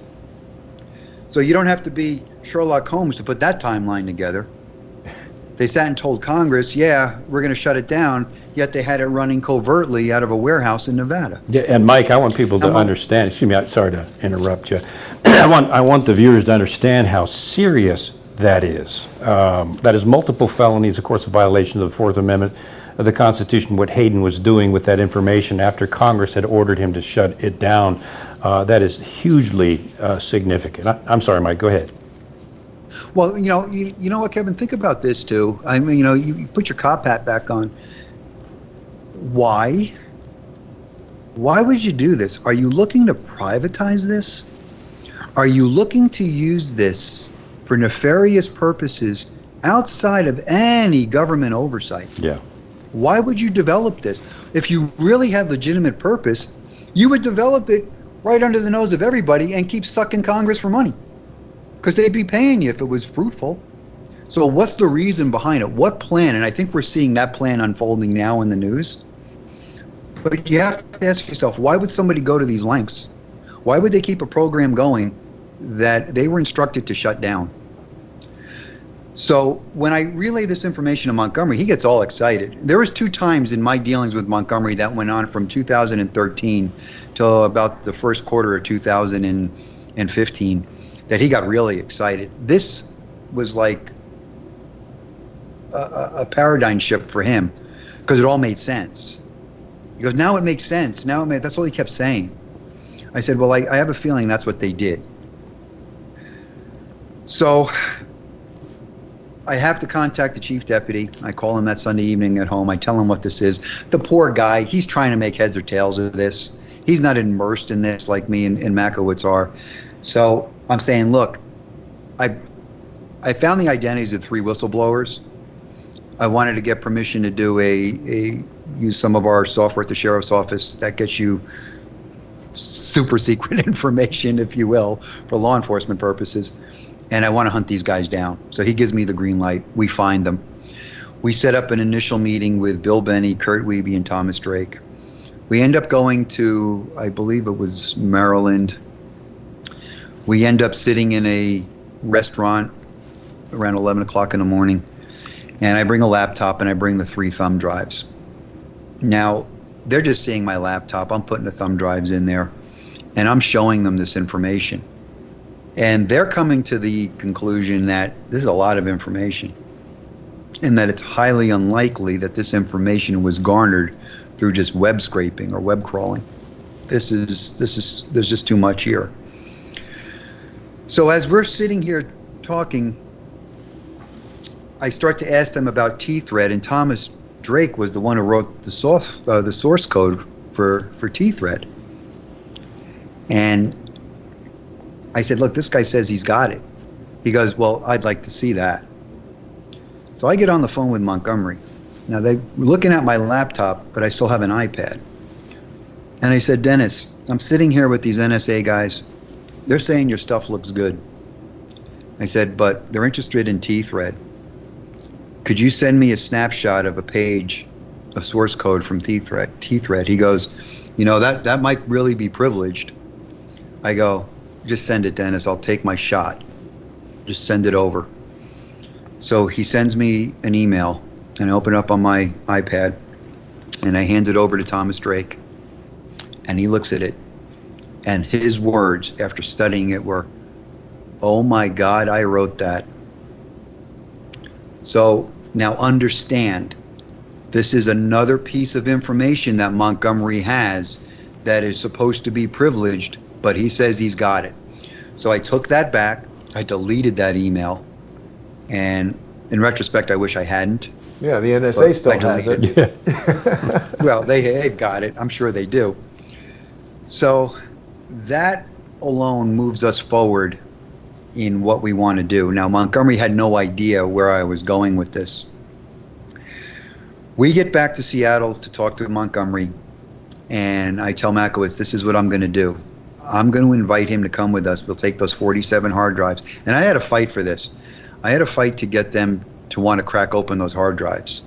So you don't have to be Sherlock Holmes to put that timeline together. They sat and told Congress, yeah, we're going to shut it down, yet they had it running covertly out of a warehouse in Nevada. Yeah, and Mike, I want people to understand, excuse me, sorry to interrupt you. I want the viewers to understand how serious that is. That is multiple felonies, of course, a violation of the Fourth Amendment of the Constitution, what Hayden was doing with that information after Congress had ordered him to shut it down. That is hugely significant. I'm sorry, Mike, go ahead. Well, you know what, Kevin? Think about this too. I mean, you put your cop hat back on. Why? Why would you do this? Are you looking to privatize this? Are you looking to use this for nefarious purposes outside of any government oversight? Yeah. Why would you develop this? If you really had legitimate purpose, you would develop it right under the nose of everybody and keep sucking Congress for money. Because they'd be paying you if it was fruitful. So what's the reason behind it? What plan? And I think we're seeing that plan unfolding now in the news. But you have to ask yourself, why would somebody go to these lengths? Why would they keep a program going that they were instructed to shut down? So when I relay this information to Montgomery, he gets all excited. There was 2 times in my dealings with Montgomery that went on from 2013 till about the first quarter of 2015 that he got really excited. This was like a paradigm shift for him because it all made sense. He goes, now it makes sense. That's all he kept saying. I said, well, I have a feeling that's what they did. So I have to contact the chief deputy. I call him that Sunday evening at home. I tell him what this is. The poor guy, he's trying to make heads or tails of this. He's not immersed in this like me and Makowitz are. So I'm saying, look, I found the identities of 3 whistleblowers. I wanted to get permission to do use some of our software at the sheriff's office that gets you super secret information, if you will, for law enforcement purposes. And I want to hunt these guys down. So he gives me the green light. We find them. We set up an initial meeting with Bill Benny, Kurt Wiebe, and Thomas Drake. We end up going to, I believe it was Maryland. We end up sitting in a restaurant around 11 o'clock in the morning. And I bring a laptop and I bring the 3 thumb drives. Now, they're just seeing my laptop. I'm putting the thumb drives in there. And I'm showing them this information. And they're coming to the conclusion that this is a lot of information. And that it's highly unlikely that this information was garnered through just web scraping or web crawling. There's just too much here. So as we're sitting here talking, I start to ask them about T-Thread, and Thomas Drake was the one who wrote the source code for T-Thread. And I said, look, this guy says he's got it. He goes, well, I'd like to see that. So I get on the phone with Montgomery. Now, they're looking at my laptop, but I still have an iPad. And I said, Dennis, I'm sitting here with these NSA guys. They're saying your stuff looks good. I said, but they're interested in T-Thread. Could you send me a snapshot of a page of source code from T-Thread? He goes, that might really be privileged. I go, just send it, Dennis. I'll take my shot. Just send it over. So he sends me an email, and I open it up on my iPad, and I hand it over to Thomas Drake. And he looks at it, and his words after studying it were, oh my God, I wrote that. So now understand, this is another piece of information that Montgomery has that is supposed to be privileged, but he says he's got it. So I took that back, I deleted that email, and in retrospect, I wish I hadn't. Yeah, the NSA still has it. Yeah. Well, they've got it. I'm sure they do. So that alone moves us forward in what we want to do. Now, Montgomery had no idea where I was going with this. We get back to Seattle to talk to Montgomery, and I tell Makowitz, this is what I'm going to do. I'm going to invite him to come with us. We'll take those 47 hard drives. And I had a fight for this. I had a fight to get them to want to crack open those hard drives.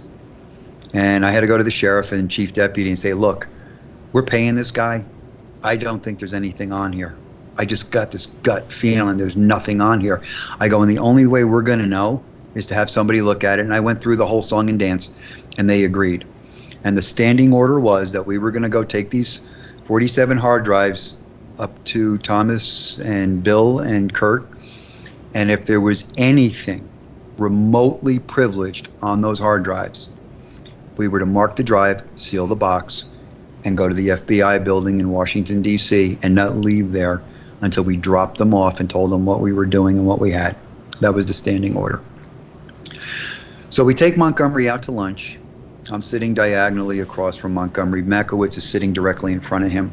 And I had to go to the sheriff and chief deputy and say, look, we're paying this guy. I don't think there's anything on here. I just got this gut feeling there's nothing on here. I go, and the only way we're going to know is to have somebody look at it. And I went through the whole song and dance, and they agreed. And the standing order was that we were going to go take these 47 hard drives up to Thomas and Bill and Kurt. And if there was anything remotely privileged on those hard drives, we were to mark the drive, seal the box, and go to the FBI building in Washington, D.C., and not leave there until we dropped them off and told them what we were doing and what we had. That was the standing order. So we take Montgomery out to lunch. I'm sitting diagonally across from Montgomery. Makowitz is sitting directly in front of him.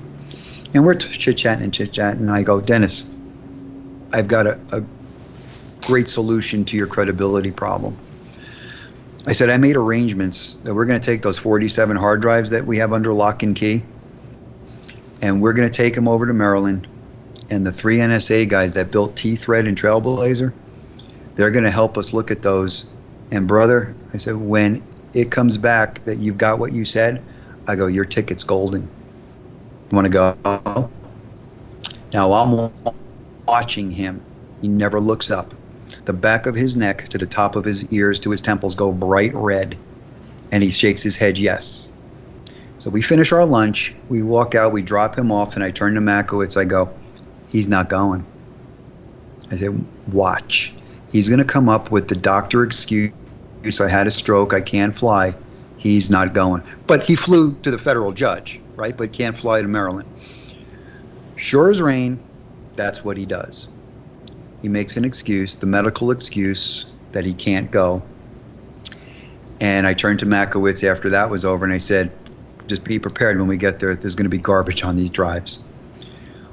And we're chit-chatting, and I go, Dennis, I've got a great solution to your credibility problem. I said, I made arrangements that we're going to take those 47 hard drives that we have under lock and key, and we're going to take them over to Maryland, and the 3 NSA guys that built T-Thread and Trailblazer, they're going to help us look at those. And brother, I said, when it comes back that you've got what you said, I go, your ticket's golden. You want to go? Now I'm watching him. He never looks up. The back of his neck to the top of his ears to his temples go bright red, and he shakes his head yes. So we finish our lunch, we walk out, we drop him off, and I turn to Makowitz, I go, he's not going. I said, watch. He's going to come up with the doctor excuse, I had a stroke, I can't fly. He's not going. But he flew to the federal judge, right? But can't fly to Maryland. Sure as rain, that's what he does. He makes an excuse, the medical excuse, that he can't go. And I turned to Makowitz after that was over, and I said, just be prepared when we get there. There's going to be garbage on these drives.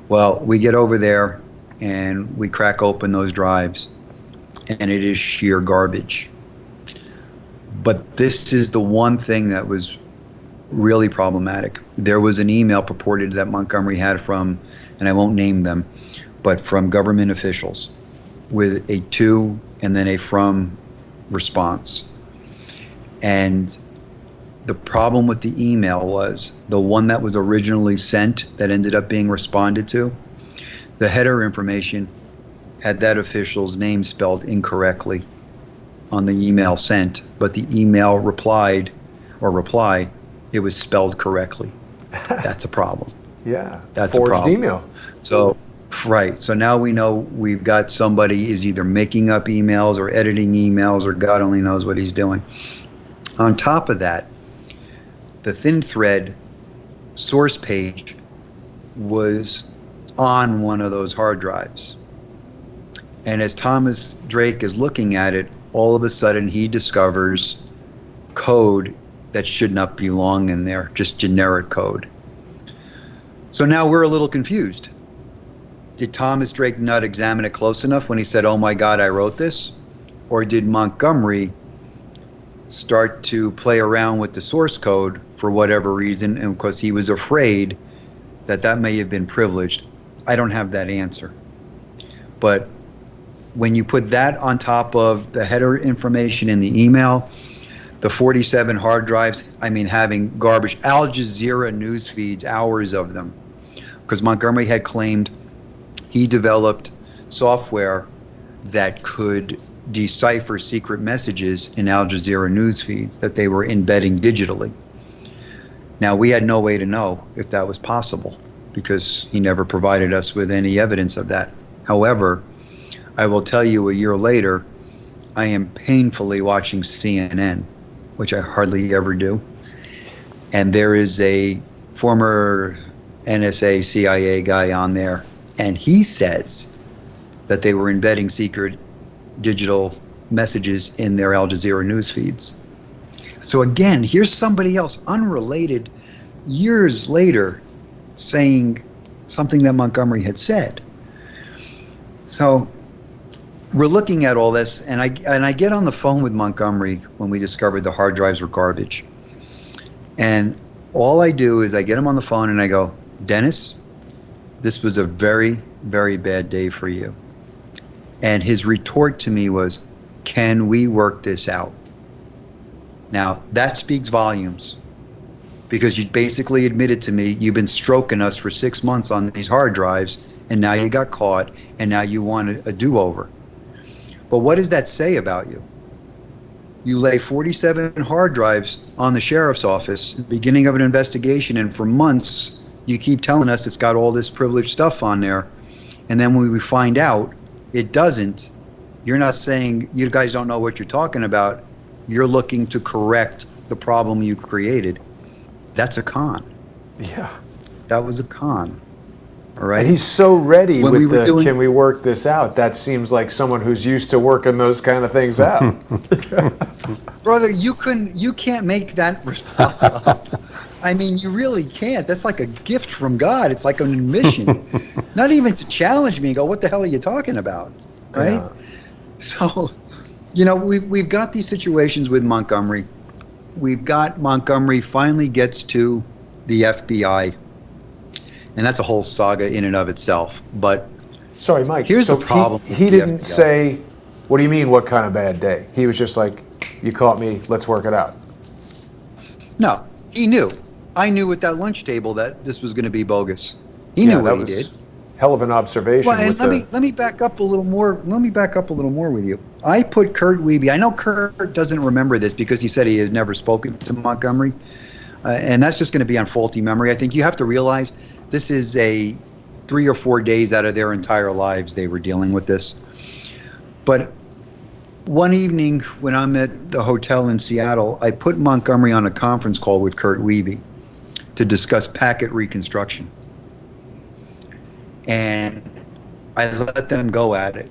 Well, we get over there, and we crack open those drives, and it is sheer garbage. But this is the one thing that was really problematic. There was an email purported that Montgomery had from, and I won't name them, but from government officials with a to and then a from response. And the problem with the email was the one that was originally sent that ended up being responded to, the header information had that official's name spelled incorrectly on the email sent, but the email reply, it was spelled correctly. That's a problem. Yeah, that's forged a problem. Email. So, right. So now we know we've got somebody is either making up emails or editing emails, or God only knows what he's doing. On top of that, the thin thread source page was on one of those hard drives. And as Thomas Drake is looking at it, all of a sudden he discovers code that should not belong in there, just generic code. So now we're a little confused. Did Thomas Drake not examine it close enough when he said, oh my God, I wrote this? Or did Montgomery start to play around with the source code for whatever reason, and because he was afraid that that may have been privileged? I don't have that answer. But when you put that on top of the header information in the email, the 47 hard drives, I mean, having garbage, Al Jazeera news feeds, hours of them, because Montgomery had claimed he developed software that could decipher secret messages in Al Jazeera news feeds that they were embedding digitally. Now, we had no way to know if that was possible because he never provided us with any evidence of that. However, I will tell you a year later, I am painfully watching CNN, which I hardly ever do. And there is a former NSA, CIA guy on there, and he says that they were embedding secret digital messages in their Al Jazeera news feeds. So again, here's somebody else, unrelated, years later, saying something that Montgomery had said. So we're looking at all this, and I get on the phone with Montgomery when we discovered the hard drives were garbage. And all I do is I get him on the phone and I go, Dennis, this was a very, very bad day for you. And his retort to me was, can we work this out? Now, that speaks volumes, because you basically admitted to me you've been stroking us for 6 months on these hard drives, and now you got caught, and now you want a do-over. But what does that say about you? You lay 47 hard drives on the sheriff's office, beginning of an investigation, and for months you keep telling us it's got all this privileged stuff on there. And then when we find out it doesn't, you're not saying you guys don't know what you're talking about. You're looking to correct the problem you created. That's a con. Yeah. That was a con. All right. And he's so ready When with we were doing- can we work this out? That seems like someone who's used to working those kind of things out. Brother, you can't make that response up. I mean, you really can't. That's like a gift from God. It's like an admission. Not even to challenge me and go, what the hell are you talking about? Right? Yeah. So, we've got these situations with Montgomery. We've got Montgomery finally gets to the FBI. And that's a whole saga in and of itself. But Sorry, Mike. Here's so the problem He with the didn't FBI. say, what do you mean, what kind of bad day? He was just like, you caught me, let's work it out. no, he knew. I knew at that lunch table that this was going to be bogus. He knew what he did. Hell of an observation. Well, and with let me back up a little more. Let me back up a little more with you. I put Kurt Wiebe. I know Kurt doesn't remember this because he said he has never spoken to Montgomery, and that's just going to be on faulty memory. I think you have to realize this is a 3 or 4 days out of their entire lives they were dealing with this. But one evening when I'm at the hotel in Seattle, I put Montgomery on a conference call with Kurt Wiebe to discuss packet reconstruction. And I let them go at it.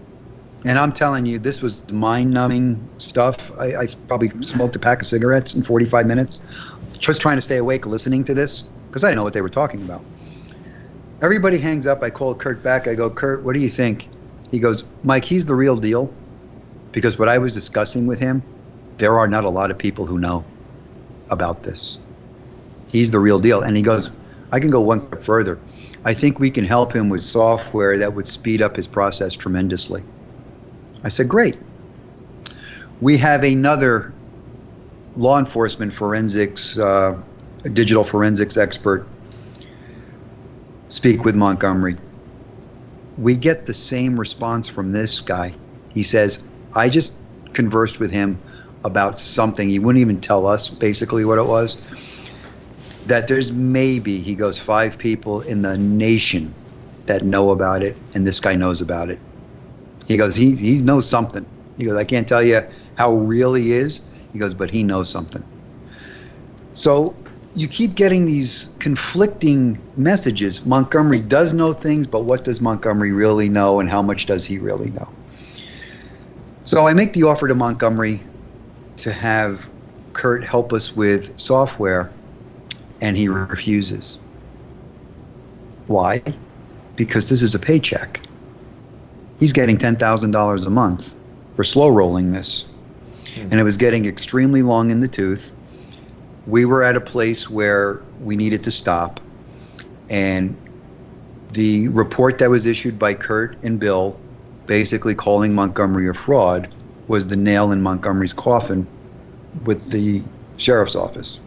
And I'm telling you, this was mind-numbing stuff. I probably smoked a pack of cigarettes in 45 minutes, just trying to stay awake listening to this, because I didn't know what they were talking about. Everybody hangs up. I call Kurt back. I go, Kurt, what do you think? He goes, Mike, he's the real deal, because what I was discussing with him, there are not a lot of people who know about this. He's the real deal. And he goes, I can go one step further. I think we can help him with software that would speed up his process tremendously. I said, great. We have another law enforcement forensics, digital forensics expert speak with Montgomery. We get the same response from this guy. He says, I just conversed with him about something. He wouldn't even tell us basically what it was. That there's maybe, he goes, 5 people in the nation that know about it, and this guy knows about it. He goes, he knows something. He goes, I can't tell you how real he is. He goes, but he knows something. So you keep getting these conflicting messages. Montgomery does know things, but what does Montgomery really know, and how much does he really know? So I make the offer to Montgomery to have Kurt help us with software, and he refuses. Why? Because this is a paycheck. He's getting $10,000 a month for slow rolling this. And it was getting extremely long in the tooth. We were at a place where we needed to stop. And the report that was issued by Kurt and Bill, basically calling Montgomery a fraud, was the nail in Montgomery's coffin with the sheriff's office.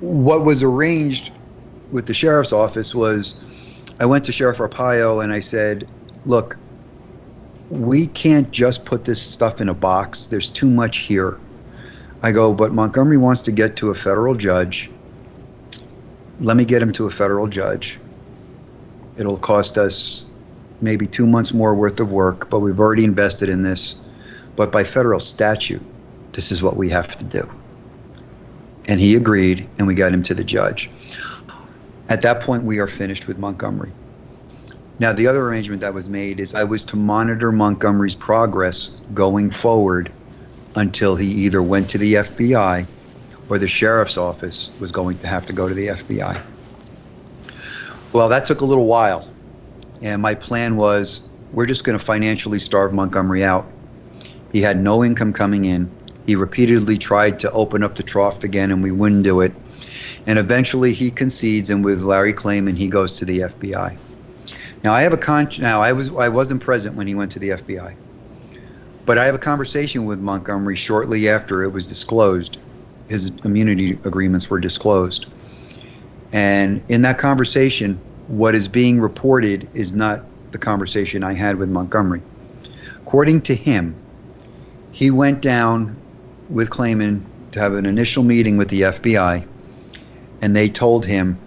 What was arranged with the sheriff's office was, I went to Sheriff Arpaio and I said, look, we can't just put this stuff in a box. There's too much here. I go, but Montgomery wants to get to a federal judge. Let me get him to a federal judge. It'll cost us maybe 2 months more worth of work, but we've already invested in this. But by federal statute, this is what we have to do. And he agreed, and we got him to the judge. At that point, we are finished with Montgomery. Now, the other arrangement that was made is I was to monitor Montgomery's progress going forward until he either went to the FBI or the sheriff's office was going to have to go to the FBI. Well, that took a little while. And my plan was, we're just going to financially starve Montgomery out. He had no income coming in. He repeatedly tried to open up the trough again, and we wouldn't do it. And eventually he concedes, and with Larry Klayman, he goes to the FBI. Now I have I wasn't present when he went to the FBI, but I have a conversation with Montgomery shortly after it was disclosed. His immunity agreements were disclosed, and in that conversation, what is being reported is not the conversation I had with Montgomery. According to him, He went down with Clayman to have an initial meeting with the FBI, and they told him,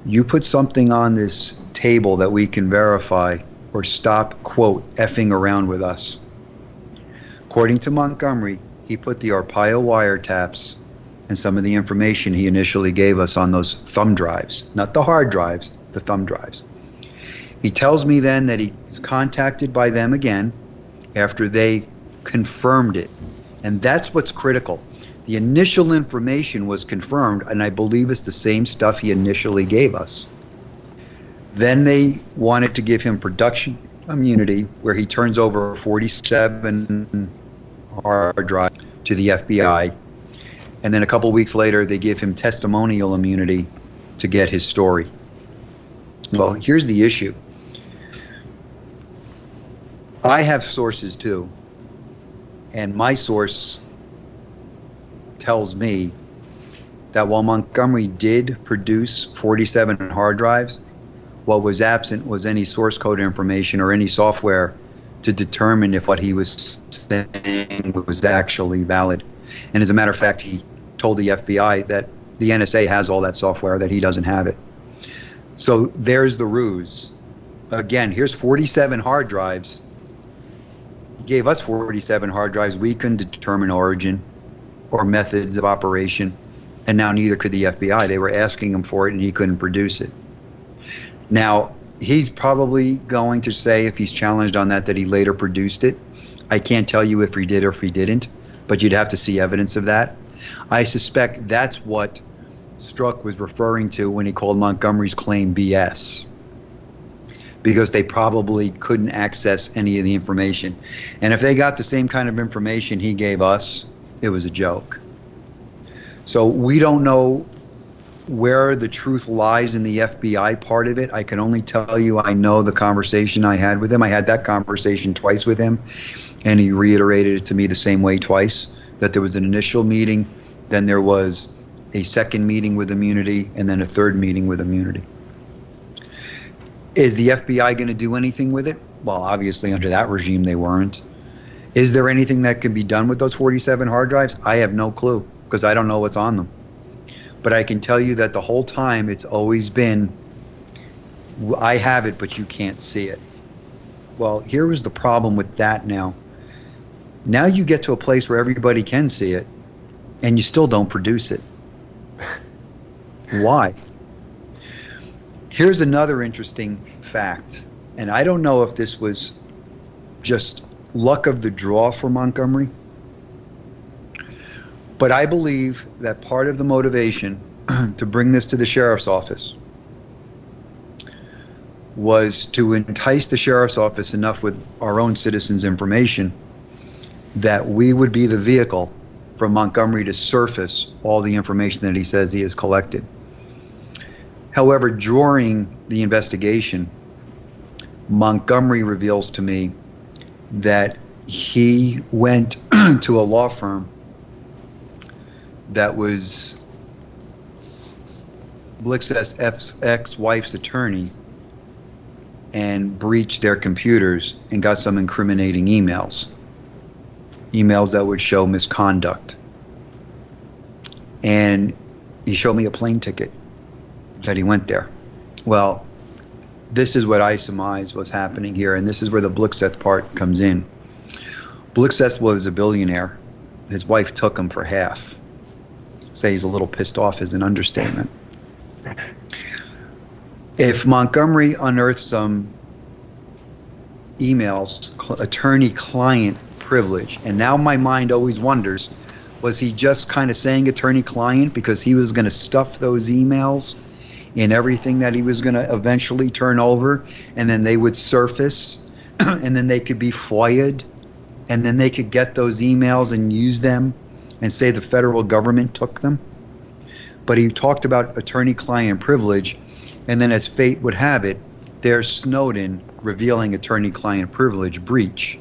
you put something on this table that we can verify, or stop, quote, effing around with us. According to Montgomery, he put the Arpaio wiretaps and some of the information he initially gave us on those thumb drives, not the hard drives, the thumb drives. He tells me then that he's contacted by them again after they confirmed it. And that's what's critical. The initial information was confirmed, and I believe it's the same stuff he initially gave us. Then they wanted to give him production immunity, where he turns over 47 hard drives to the FBI. And then a couple weeks later, they give him testimonial immunity to get his story. Well, here's the issue. I have sources too, and my source tells me that while Montgomery did produce 47 hard drives, what was absent was any source code information or any software to determine if what he was saying was actually valid. And as a matter of fact, he told the FBI that the NSA has all that software, that he doesn't have it. So there's the ruse. Again, here's 47 hard drives. He gave us 47 hard drives. We couldn't determine origin or methods of operation, and now neither could the FBI. They were asking him for it, and he couldn't produce it. Now, he's probably going to say, if he's challenged on that, that he later produced it. I can't tell you if he did or if he didn't, but you'd have to see evidence of that. I suspect that's what Strzok was referring to when he called Montgomery's claim BS, because they probably couldn't access any of the information. And if they got the same kind of information he gave us, it was a joke. So we don't know where the truth lies in the FBI part of it. I can only tell you I know the conversation I had with him. I had that conversation twice with him, and he reiterated it to me the same way twice, that there was an initial meeting, then there was a second meeting with immunity, and then a third meeting with immunity. Is the FBI going to do anything with it? Well, obviously under that regime they weren't. Is there anything that can be done with those 47 hard drives? I have no clue, because I don't know what's on them. But I can tell you that the whole time it's always been, I have it, but you can't see it. Well, here was the problem with that now. Now you get to a place where everybody can see it, and you still don't produce it. Why? Here's another interesting fact, and I don't know if this was just luck of the draw for Montgomery, but I believe that part of the motivation to bring this to the sheriff's office was to entice the sheriff's office enough with our own citizens' information that we would be the vehicle for Montgomery to surface all the information that he says he has collected. However, during the investigation, Montgomery reveals to me that he went to a law firm that was Blix's ex-wife's attorney and breached their computers and got some incriminating emails that would show misconduct. And he showed me a plane ticket that he went there. Well, this is what I surmise was happening here, and this is where the Blixeth part comes in. Blixeth was a billionaire. His wife took him for half. Say he's a little pissed off is an understatement. If Montgomery unearthed some emails, attorney-client privilege, and now my mind always wonders, was he just kind of saying attorney-client because he was going to stuff those emails in everything that he was going to eventually turn over, and then they would surface, and then they could be FOIA'd, and then they could get those emails and use them and say the federal government took them? But he talked about attorney-client privilege, and then as fate would have it, there's Snowden revealing attorney-client privilege breach.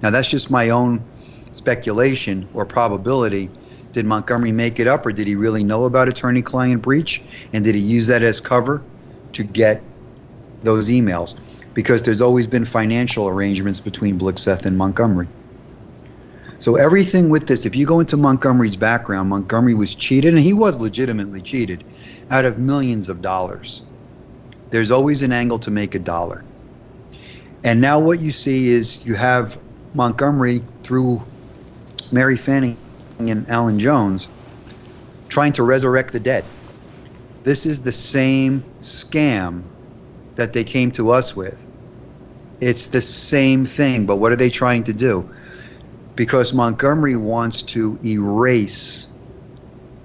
Now that's just my own speculation or probability. Did Montgomery make it up, or did he really know about attorney-client breach, and did he use that as cover to get those emails? Because there's always been financial arrangements between Blixeth and Montgomery. So everything with this, if you go into Montgomery's background, Montgomery was cheated, and he was legitimately cheated, out of millions of dollars. There's always an angle to make a dollar. And now what you see is you have Montgomery, through Mary Fanning and Alan Jones, trying to resurrect the dead. This is the same scam that they came to us with. It's the same thing, but what are they trying to do? Because Montgomery wants to erase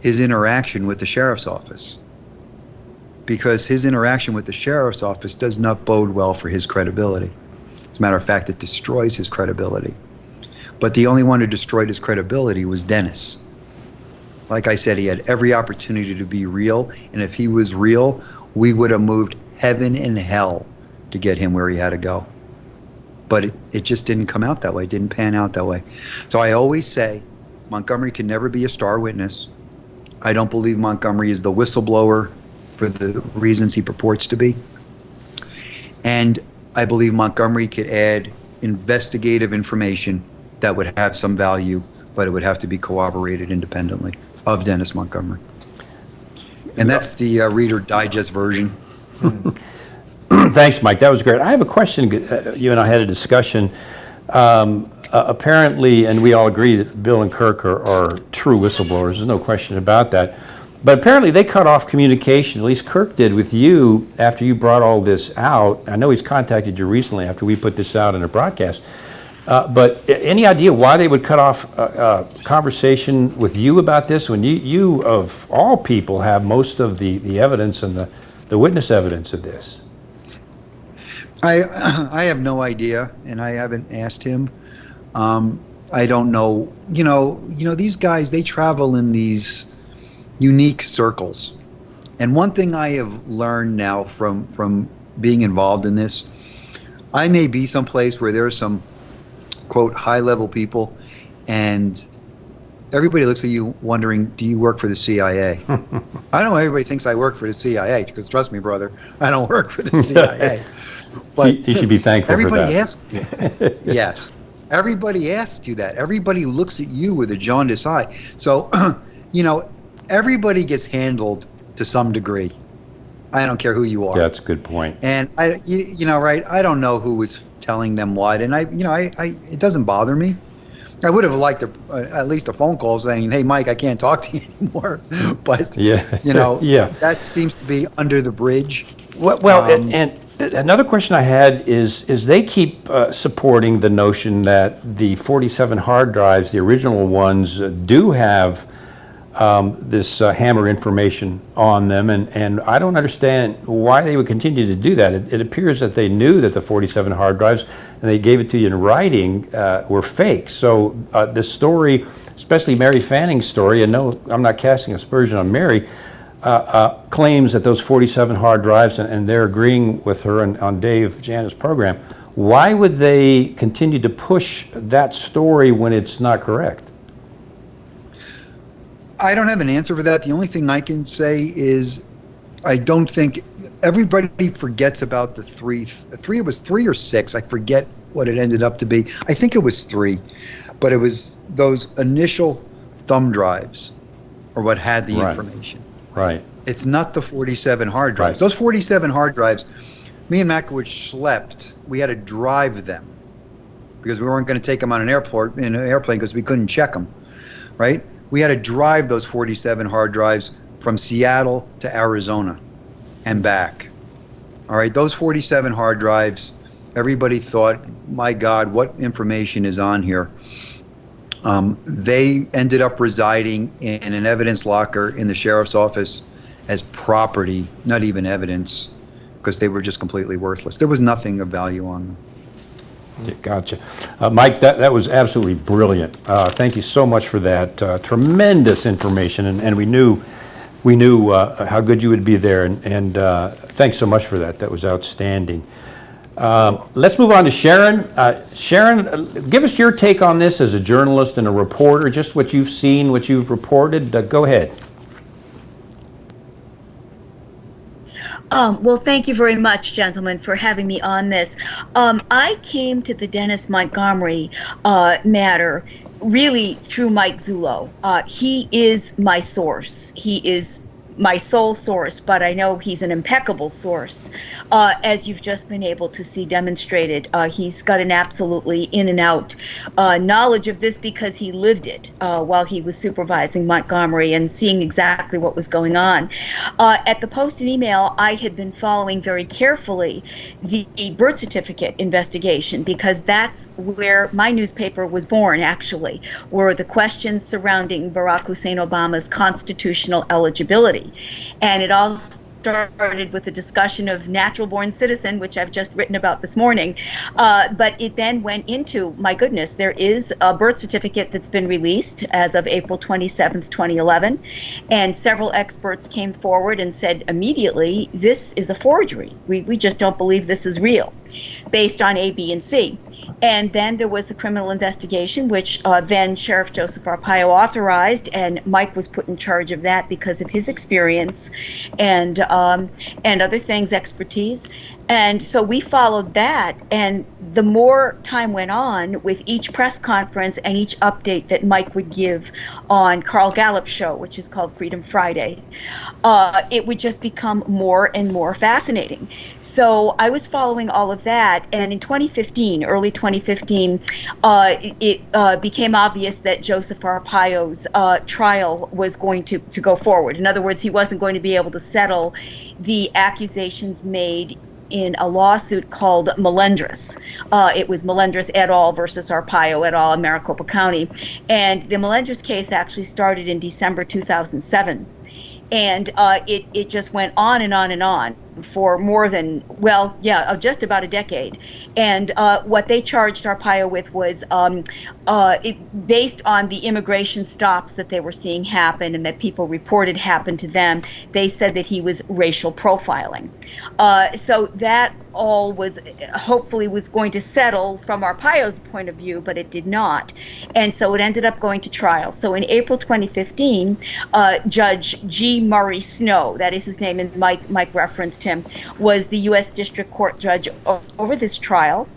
his interaction with the sheriff's office. Because his interaction with the sheriff's office does not bode well for his credibility. As a matter of fact, it destroys his credibility. But the only one who destroyed his credibility was Dennis. Like I said, he had every opportunity to be real, and if he was real, we would have moved heaven and hell to get him where he had to go. But it just didn't come out that way. It didn't pan out that way. So I always say Montgomery can never be a star witness. I don't believe Montgomery is the whistleblower for the reasons he purports to be. And I believe Montgomery could add investigative information that would have some value, but it would have to be corroborated independently of Dennis Montgomery. And that's the Reader Digest version. Thanks, Mike. That was great. I have a question. You and I had a discussion. Apparently, and we all agree that Bill and Kirk are true whistleblowers. There's no question about that. But apparently they cut off communication, at least Kirk did, with you after you brought all this out. I know he's contacted you recently after we put this out in a broadcast. But any idea why they would cut off conversation with you about this when you, of all people, have most of the evidence and the witness evidence of this? I have no idea, and I haven't asked him. I don't know. You know, these guys, they travel in these unique circles. And one thing I have learned now from being involved in this, I may be someplace where there are some, quote, high-level people, and everybody looks at you wondering, do you work for the CIA? I know everybody thinks I work for the CIA, because trust me, brother, I don't work for the CIA. But you should be thankful for that. Everybody asks you. Yes. Everybody asks you that. Everybody looks at you with a jaundiced eye. So, everybody gets handled to some degree. I don't care who you are. That's a good point. And right? I don't know who was telling them what, and it doesn't bother me. I would have liked at least a phone call saying, "Hey, Mike, I can't talk to you anymore." But yeah. That seems to be under the bridge. Well, and another question I had is they keep supporting the notion that the 47 hard drives, the original ones, do have this HAMR information on them, and I don't understand why they would continue to do that. It appears that they knew that the 47 hard drives, and they gave it to you in writing, were fake. So this story, especially Mary Fanning's story, and no, I'm not casting aspersion on Mary, claims that those 47 hard drives, and they're agreeing with her on Dave Jana's program. Why would they continue to push that story when it's not correct? I don't have an answer for that. The only thing I can say is I don't think everybody forgets about the three. It was 3 or 6. I forget what it ended up to be. I think it was 3, but it was those initial thumb drives or what had the information. Right. It's not the 47 hard drives. Right. Those 47 hard drives, me and Makowicz slept. We had to drive them because we weren't going to take them on an airplane because we couldn't check them, right? We had to drive those 47 hard drives from Seattle to Arizona and back. All right, those 47 hard drives, everybody thought, my God, what information is on here? They ended up residing in an evidence locker in the sheriff's office as property, not even evidence, because they were just completely worthless. There was nothing of value on them. Yeah, gotcha. Mike, that was absolutely brilliant. Thank you so much for that. Tremendous information, and we knew how good you would be there, and thanks so much for that. That was outstanding. Let's move on to Sharon. Sharon, give us your take on this as a journalist and a reporter, just what you've seen, what you've reported. Go ahead. Well, thank you very much, gentlemen, for having me on this. I came to the Dennis Montgomery matter really through Mike Zullo. He is my source. He is my sole source, but I know he's an impeccable source, as you've just been able to see demonstrated. He's got an absolutely in and out knowledge of this because he lived it while he was supervising Montgomery and seeing exactly what was going on. At the Post and Email, I had been following very carefully the birth certificate investigation because that's where my newspaper was born, actually, were the questions surrounding Barack Hussein Obama's constitutional eligibility. And it all started with a discussion of natural-born citizen, which I've just written about this morning. But it then went into, my goodness, there is a birth certificate that's been released as of April 27th, 2011. And several experts came forward and said immediately, this is a forgery. We just don't believe this is real, based on A, B, and C. And then there was the criminal investigation, which then Sheriff Joseph Arpaio authorized, and Mike was put in charge of that because of his experience and other things, expertise. And so we followed that, and the more time went on with each press conference and each update that Mike would give on Carl Gallup's show, which is called Freedom Friday, it would just become more and more fascinating. So I was following all of that, and in 2015, early 2015, it became obvious that Joseph Arpaio's trial was going to go forward. In other words, he wasn't going to be able to settle the accusations made in a lawsuit called Melendres. It was Melendres et al. Versus Arpaio et al. In Maricopa County. And the Melendres case actually started in December 2007. And it just went on and on and on for more than, just about a decade. And what they charged Arpaio with was, based on the immigration stops that they were seeing happen and that people reported happened to them, they said that he was racial profiling. So that all was hopefully was going to settle from Arpaio's point of view, but it did not. And so it ended up going to trial. So in April 2015, Judge G. Murray Snow, that is his name, and Mike referenced him, was the U.S. District Court judge over this trial.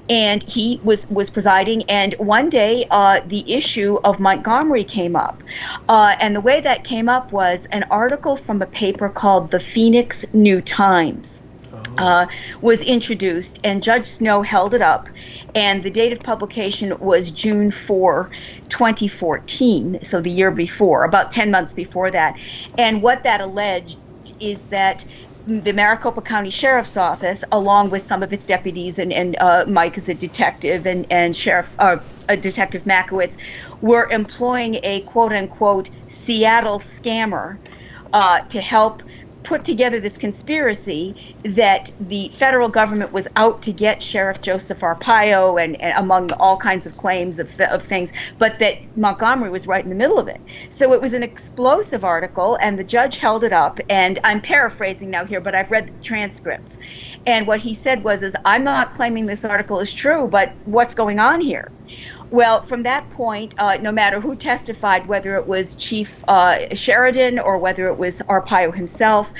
And he was presiding, and one day the issue of Montgomery came up. And the way that came up was an article from a paper called the Phoenix New Times. Was introduced, and Judge Snow held it up, and the date of publication was June 4, 2014, so the year before, about 10 months before that. And what that alleged is that the Maricopa County Sheriff's Office, along with some of its deputies, and Mike is a detective, and Sheriff Detective Makowitz, were employing a quote-unquote Seattle scammer to help put together this conspiracy that the federal government was out to get Sheriff Joseph Arpaio and among all kinds of claims of things, but that Montgomery was right in the middle of it. So it was an explosive article, and the judge held it up, and I'm paraphrasing now here, but I've read the transcripts. And what he said was, I'm not claiming this article is true, but what's going on here? Well, from that point, no matter who testified, whether it was Chief Sheridan or whether it was Arpaio himself,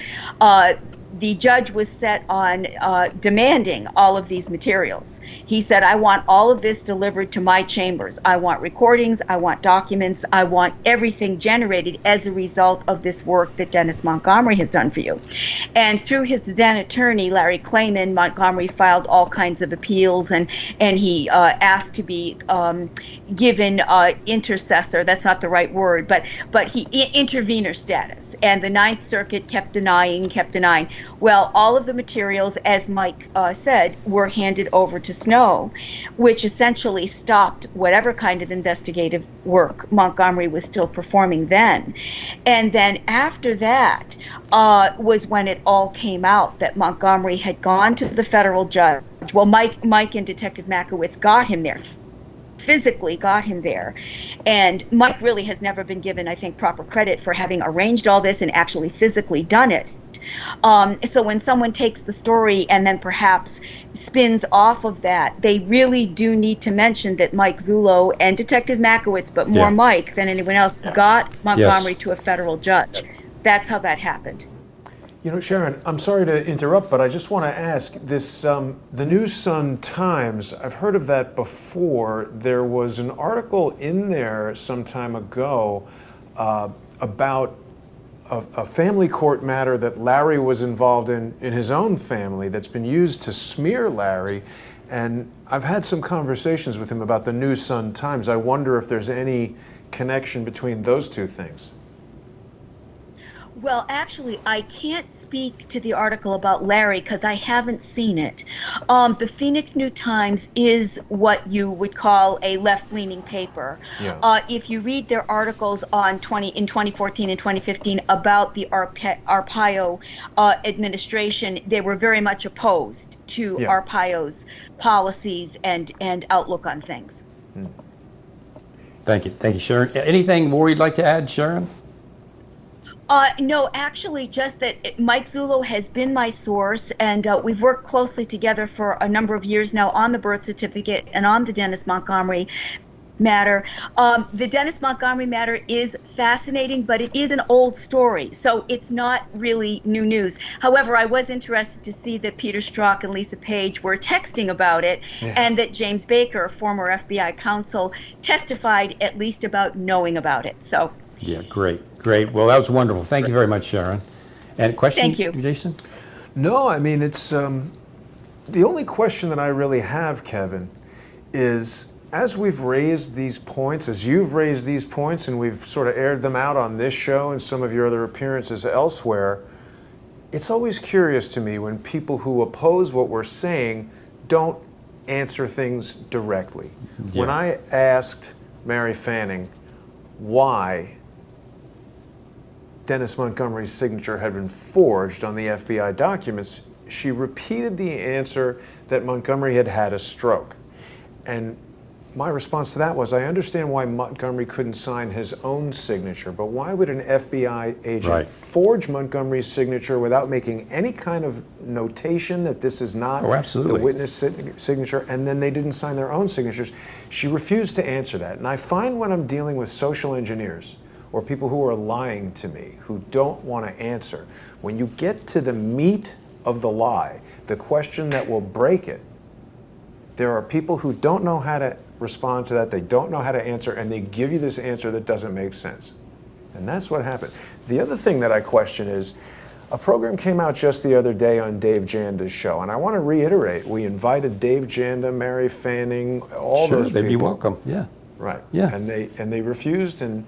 the judge was set on demanding all of these materials. He said, I want all of this delivered to my chambers. I want recordings, I want documents, I want everything generated as a result of this work that Dennis Montgomery has done for you. And through his then attorney, Larry Clayman, Montgomery filed all kinds of appeals, and he asked to be given intercessor, that's not the right word, but he intervener status. And the Ninth Circuit kept denying. Well, all of the materials, as Mike said, were handed over to Snow, which essentially stopped whatever kind of investigative work Montgomery was still performing then. And then after that was when it all came out that Montgomery had gone to the federal judge. Well, Mike and Detective Makowitz got him there. Physically got him there. And Mike really has never been given, I think, proper credit for having arranged all this and actually physically done it. So when someone takes the story and then perhaps spins off of that, they really do need to mention that Mike Zullo and Detective Makowitz, but more Mike than anyone else, got Montgomery to a federal judge. That's how that happened. You know, Sharon, I'm sorry to interrupt, but I just want to ask this, the New Sun Times, I've heard of that before. There was an article in there some time ago about a family court matter that Larry was involved in his own family that's been used to smear Larry. And I've had some conversations with him about the New Sun Times. I wonder if there's any connection between those two things. Well, actually, I can't speak to the article about Larry because I haven't seen it. The Phoenix New Times is what you would call a left-leaning paper. Yeah. If you read their articles in 2014 and 2015 about the Arpaio administration, they were very much opposed to Arpaio's policies and outlook on things. Thank you, Sharon. Anything more you'd like to add, Sharon? No, actually, just that Mike Zullo has been my source, and we've worked closely together for a number of years now on the birth certificate and on the Dennis Montgomery matter. The Dennis Montgomery matter is fascinating, but it is an old story, so it's not really new news. However, I was interested to see that Peter Strzok and Lisa Page were texting about it, and that James Baker, former FBI counsel, testified at least about knowing about it. So. Yeah, great. Well, that was wonderful. Thank you very much, Sharon. And a question, Thank you. Jason? No, I mean, it's the only question that I really have, Kevin, is as we've raised these points, as you've raised these points, and we've sort of aired them out on this show and some of your other appearances elsewhere, it's always curious to me when people who oppose what we're saying don't answer things directly. Yeah. When I asked Mary Fanning why Dennis Montgomery's signature had been forged on the FBI documents, she repeated the answer that Montgomery had had a stroke. And my response to that was, I understand why Montgomery couldn't sign his own signature, but why would an FBI agent forge Montgomery's signature without making any kind of notation that this is not the witness signature, and then they didn't sign their own signatures? She refused to answer that. And I find when I'm dealing with social engineers, or people who are lying to me, who don't want to answer, when you get to the meat of the lie, the question that will break it, there are people who don't know how to respond to that, they don't know how to answer, and they give you this answer that doesn't make sense. And that's what happened. The other thing that I question is, a program came out just the other day on Dave Janda's show, and I want to reiterate, we invited Dave Janda, Mary Fanning, all those people. They'd be welcome, yeah. Right. Yeah. And they refused, and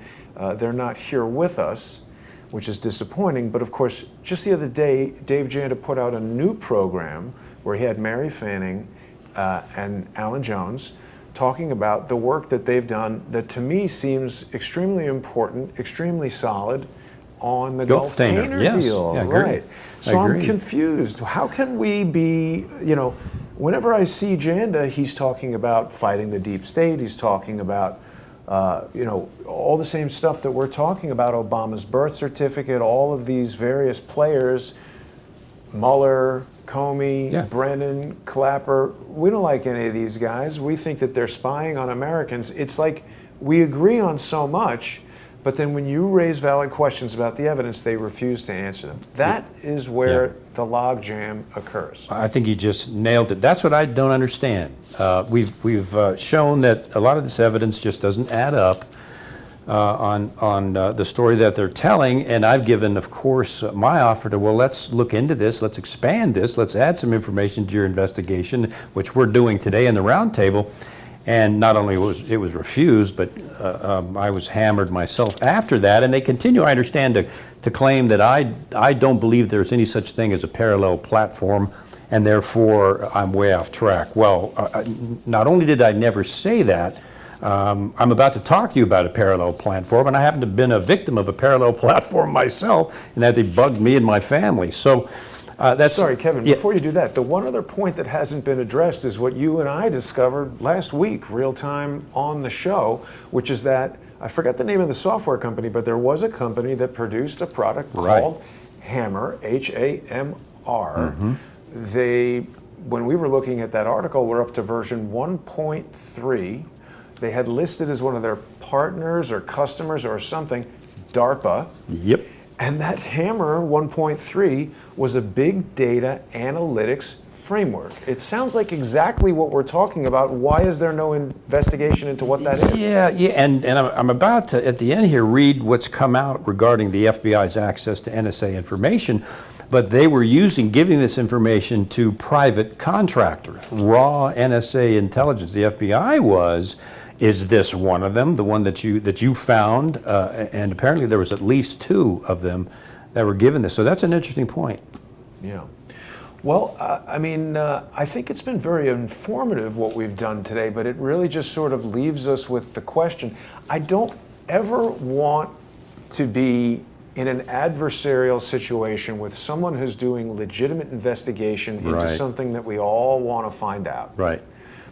they're not here with us, which is disappointing. But of course, just the other day, Dave Janda put out a new program where he had Mary Fanning and Alan Jones talking about the work that they've done that to me seems extremely important, extremely solid on the Gulf Tainer deal. Yeah, right. So I'm confused. How can we be, whenever I see Janda, he's talking about fighting the deep state, he's talking about all the same stuff that we're talking about, Obama's birth certificate, all of these various players, Mueller, Comey, Brennan, Clapper. We don't like any of these guys. We think that they're spying on Americans. It's like we agree on so much, but then when you raise valid questions about the evidence, they refuse to answer them. That is where the logjam occurs. I think you just nailed it. That's what I don't understand. We've shown that a lot of this evidence just doesn't add up on the story that they're telling, and I've given, of course, my offer to, well, let's look into this, let's expand this, let's add some information to your investigation, which we're doing today in the roundtable. And not only was it refused, but I was hammered myself after that. And they continue, I understand, to claim that I don't believe there's any such thing as a parallel platform, and therefore I'm way off track. Well, not only did I never say that, I'm about to talk to you about a parallel platform, and I happen to have been a victim of a parallel platform myself, in that they bugged me and my family. So. Sorry, Kevin, before you do that, the one other point that hasn't been addressed is what you and I discovered last week, real time on the show, which is that, I forgot the name of the software company, but there was a company that produced a product called HAMR, H-A-M-R. When we were looking at that article, we're up to version 1.3. They had listed as one of their partners or customers or something, DARPA. Yep. And that HAMR 1.3 was a big data analytics framework. It sounds like exactly what we're talking about. Why is there no investigation into what that is? Yeah, and I'm about to, at the end here, read what's come out regarding the FBI's access to NSA information, but they were giving this information to private contractors, raw NSA intelligence. The FBI was. Is this one of them, the one that you found? And apparently there was at least 2 of them that were given this. So that's an interesting point. Yeah. Well, I think it's been very informative what we've done today, but it really just sort of leaves us with the question. I don't ever want to be in an adversarial situation with someone who's doing legitimate investigation into Right. something that we all want to find out. Right.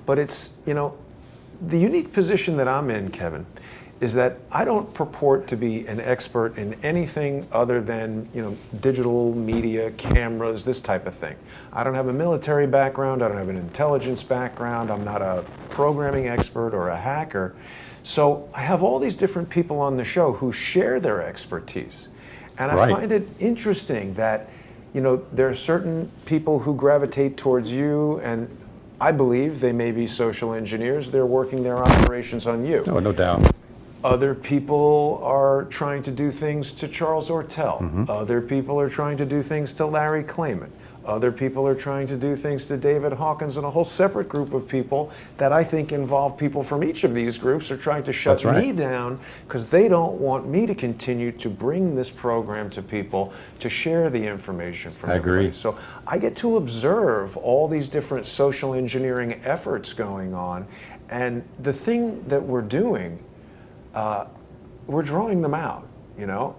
But it's, the unique position that I'm in, Kevin, is that I don't purport to be an expert in anything other than, digital media, cameras, this type of thing. I don't have a military background, I don't have an intelligence background, I'm not a programming expert or a hacker. So I have all these different people on the show who share their expertise. And I Right. find it interesting that, there are certain people who gravitate towards you, and I believe they may be social engineers. They're working their operations on you. Oh, no doubt. Other people are trying to do things to Charles Ortel. Other people are trying to do things to Larry Klayman. Other people are trying to do things to David Hawkins, and a whole separate group of people that I think involve people from each of these groups are trying to shut That's right. me down because they don't want me to continue to bring this program to people to share the information from I agree. everybody. So I get to observe all these different social engineering efforts going on, and the thing that we're doing, we're drawing them out.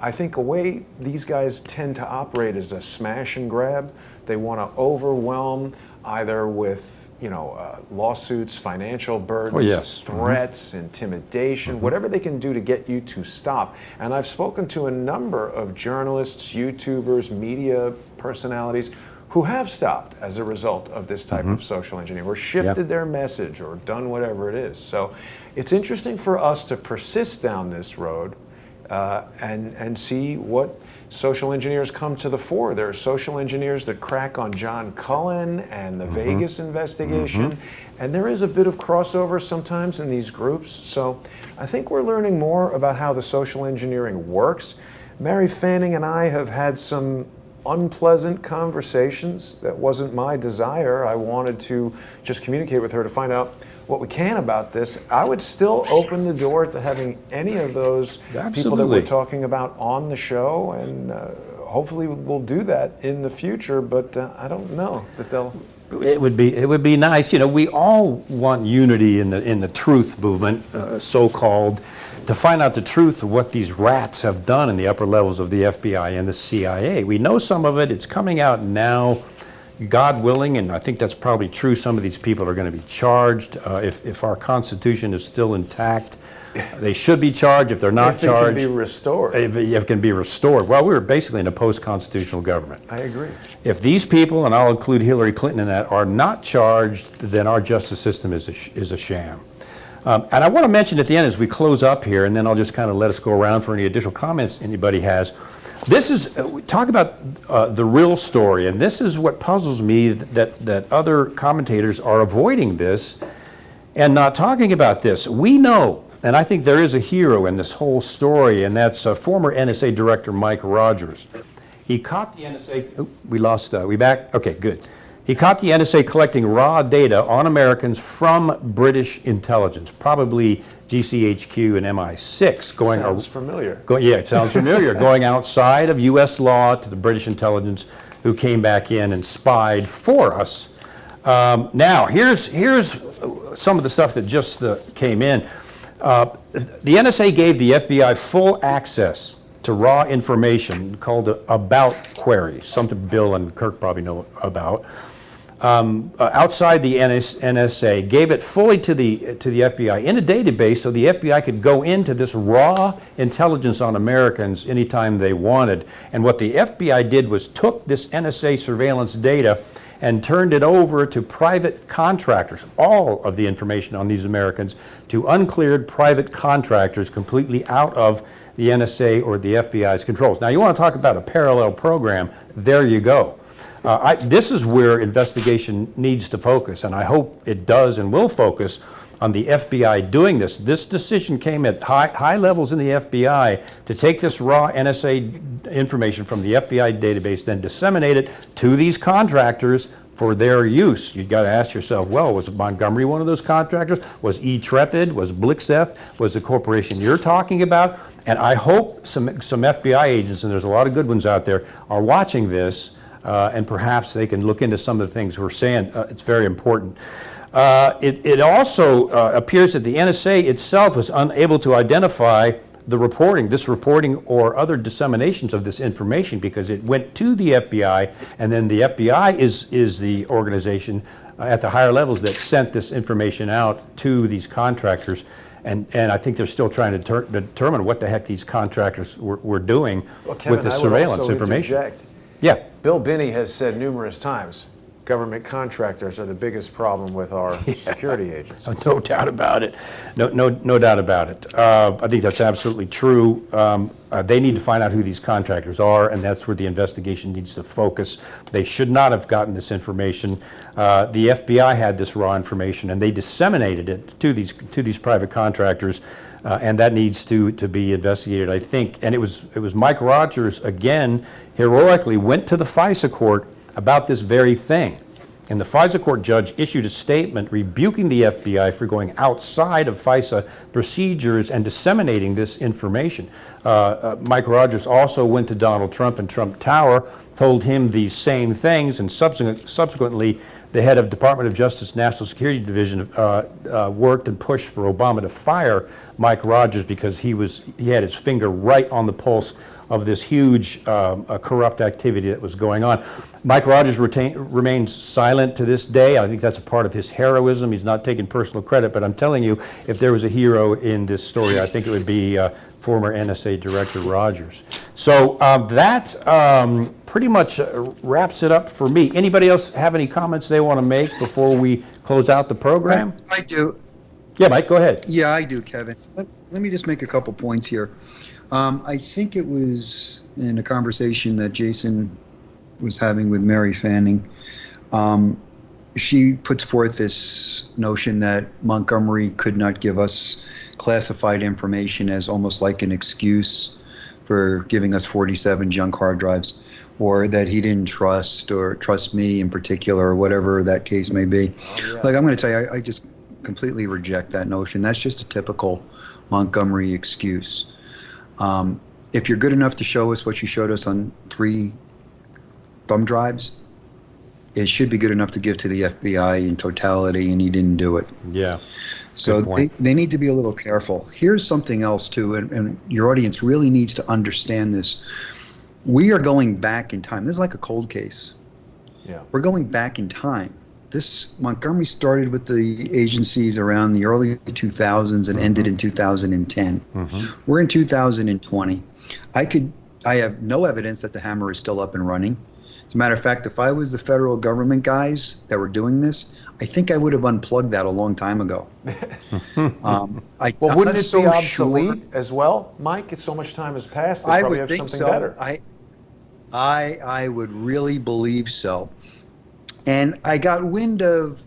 I think a way these guys tend to operate is a smash and grab. They want to overwhelm either with, lawsuits, financial burdens, Oh, yes. threats, intimidation, whatever they can do to get you to stop. And I've spoken to a number of journalists, YouTubers, media personalities who have stopped as a result of this type of social engineering, or shifted their message, or done whatever it is. So it's interesting for us to persist down this road and see what social engineers come to the fore. There are social engineers that crack on John Cullen and the Vegas investigation, and there is a bit of crossover sometimes in these groups. So I think we're learning more about how the social engineering works. Mary Fanning and I have had some unpleasant conversations. That wasn't my desire. I wanted to just communicate with her to find out what we can about this. I would still open the door to having any of those people that Absolutely. we're talking about on the show, and hopefully we'll do that in the future, but I don't know that they'll... It would be nice. We all want unity in the truth movement, so-called, to find out the truth of what these rats have done in the upper levels of the FBI and the CIA. We know some of it. It's coming out now, God willing, and I think that's probably true. Some of these people are going to be charged. If our Constitution is still intact, they should be charged. If they're not charged, If it can be restored. if it can be restored. Well, we're basically in a post-constitutional government. I agree. If these people, and I'll include Hillary Clinton in that, are not charged, then our justice system is a sham. And I want to mention at the end as we close up here, and then I'll just kind of let us go around for any additional comments anybody has. This is, we talk about the real story, and this is what puzzles me, that other commentators are avoiding this and not talking about this. We know, and I think there is a hero in this whole story, and that's former NSA Director Mike Rogers. He caught the NSA, we back? Okay, good. He caught the NSA collecting raw data on Americans from British intelligence, probably GCHQ and MI6. Sounds familiar. Yeah, it sounds familiar. Going outside of U.S. law to the British intelligence, who came back in and spied for us. Now, here's some of the stuff that just came in. The NSA gave the FBI full access to raw information called about queries, something Bill and Kirk probably know about. Outside the NSA, gave it fully to the FBI in a database so the FBI could go into this raw intelligence on Americans anytime they wanted. And what the FBI did was took this NSA surveillance data and turned it over to private contractors, all of the information on these Americans, to uncleared private contractors completely out of the NSA or the FBI's controls. Now, you want to talk about a parallel program, there you go. This is where investigation needs to focus, and I hope it does and will focus on the FBI doing this. This decision came at high levels in the FBI to take this raw NSA information from the FBI database, then disseminate it to these contractors for their use. You've got to ask yourself, well, was Montgomery one of those contractors? Was E-Trepid? Was Blixeth? Was the corporation you're talking about? And I hope some FBI agents, and there's a lot of good ones out there, are watching this, and perhaps they can look into some of the things we're saying. It's very important. It also appears that the NSA itself was unable to identify this reporting or other disseminations of this information, because it went to the FBI, and then the FBI is the organization at the higher levels that sent this information out to these contractors. And I think they're still trying to determine what the heck these contractors were doing with the surveillance information. Interject. Yeah. Bill Binney has said numerous times, government contractors are the biggest problem with our security agencies. No doubt about it. No doubt about it. I think that's absolutely true. They need to find out who these contractors are, and that's where the investigation needs to focus. They should not have gotten this information. The FBI had this raw information, and they disseminated it to these private contractors, and that needs to be investigated, I think. And it was Mike Rogers, again, heroically went to the FISA court about this very thing. And the FISA court judge issued a statement rebuking the FBI for going outside of FISA procedures and disseminating this information. Mike Rogers also went to Donald Trump in Trump Tower, told him these same things, and subsequently the head of Department of Justice National Security Division worked and pushed for Obama to fire Mike Rogers because he had his finger right on the pulse of this huge corrupt activity that was going on. Mike Rogers remains silent to this day. I think that's a part of his heroism. He's not taking personal credit, but I'm telling you, if there was a hero in this story, I think it would be former NSA Director Rogers. So that pretty much wraps it up for me. Anybody else have any comments they want to make before we close out the program? I do. Yeah, Mike, go ahead. Yeah, I do, Kevin. Let me just make a couple points here. I think it was in a conversation that Jason was having with Mary Fanning. She puts forth this notion that Montgomery could not give us classified information as almost like an excuse for giving us 47 junk hard drives, or that he didn't trust me in particular, or whatever that case may be. Oh, yeah. Like, I'm going to tell you, I just completely reject that notion. That's just a typical Montgomery excuse. If you're good enough to show us what you showed us on 3 thumb drives, it should be good enough to give to the FBI in totality, and he didn't do it. Yeah. So they need to be a little careful. Here's something else, too, and your audience really needs to understand this. We are going back in time. This is like a cold case. Yeah. We're going back in time. This Montgomery started with the agencies around the early 2000s and ended in 2010. Mm-hmm. We're in 2020. I have no evidence that the HAMR is still up and running. As a matter of fact, if I was the federal government guys that were doing this, I think I would have unplugged that a long time ago. Well, wouldn't it be obsolete as well, Mike? If so much time has passed, they probably have something better. I would really believe so. And I got wind of,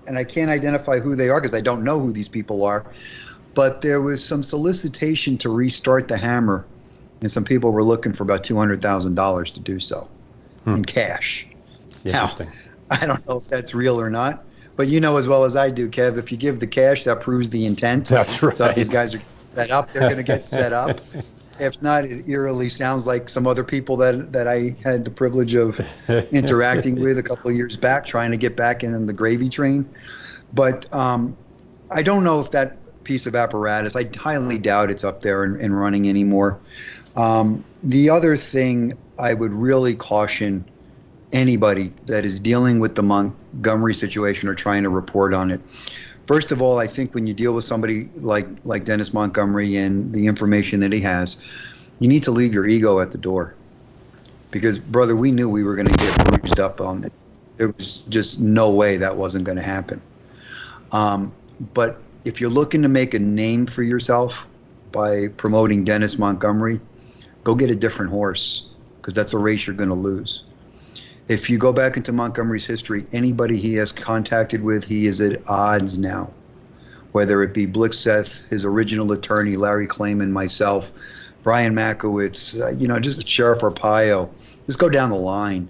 and I can't identify who they are because I don't know who these people are, but there was some solicitation to restart the HAMR, and some people were looking for about $200,000 to do so in cash. Interesting. Now, I don't know if that's real or not, but you know as well as I do, Kev, if you give the cash, that proves the intent. That's right. So if these guys are set up, they're going to get set up. If not, it eerily sounds like some other people that I had the privilege of interacting with a couple of years back, trying to get back in the gravy train. But I don't know if that piece of apparatus, I highly doubt it's up there and running anymore. The other thing I would really caution anybody that is dealing with the Montgomery situation or trying to report on it. First of all, I think when you deal with somebody like Dennis Montgomery and the information that he has, you need to leave your ego at the door. Because, brother, we knew we were going to get bruised up on it. There was just no way that wasn't going to happen. But if you're looking to make a name for yourself by promoting Dennis Montgomery, go get a different horse, because that's a race you're going to lose. If you go back into Montgomery's history, anybody he has contacted with, he is at odds now. Whether it be Blixseth, his original attorney, Larry Klayman, myself, Brian Makowitz, just Sheriff Arpaio, just go down the line.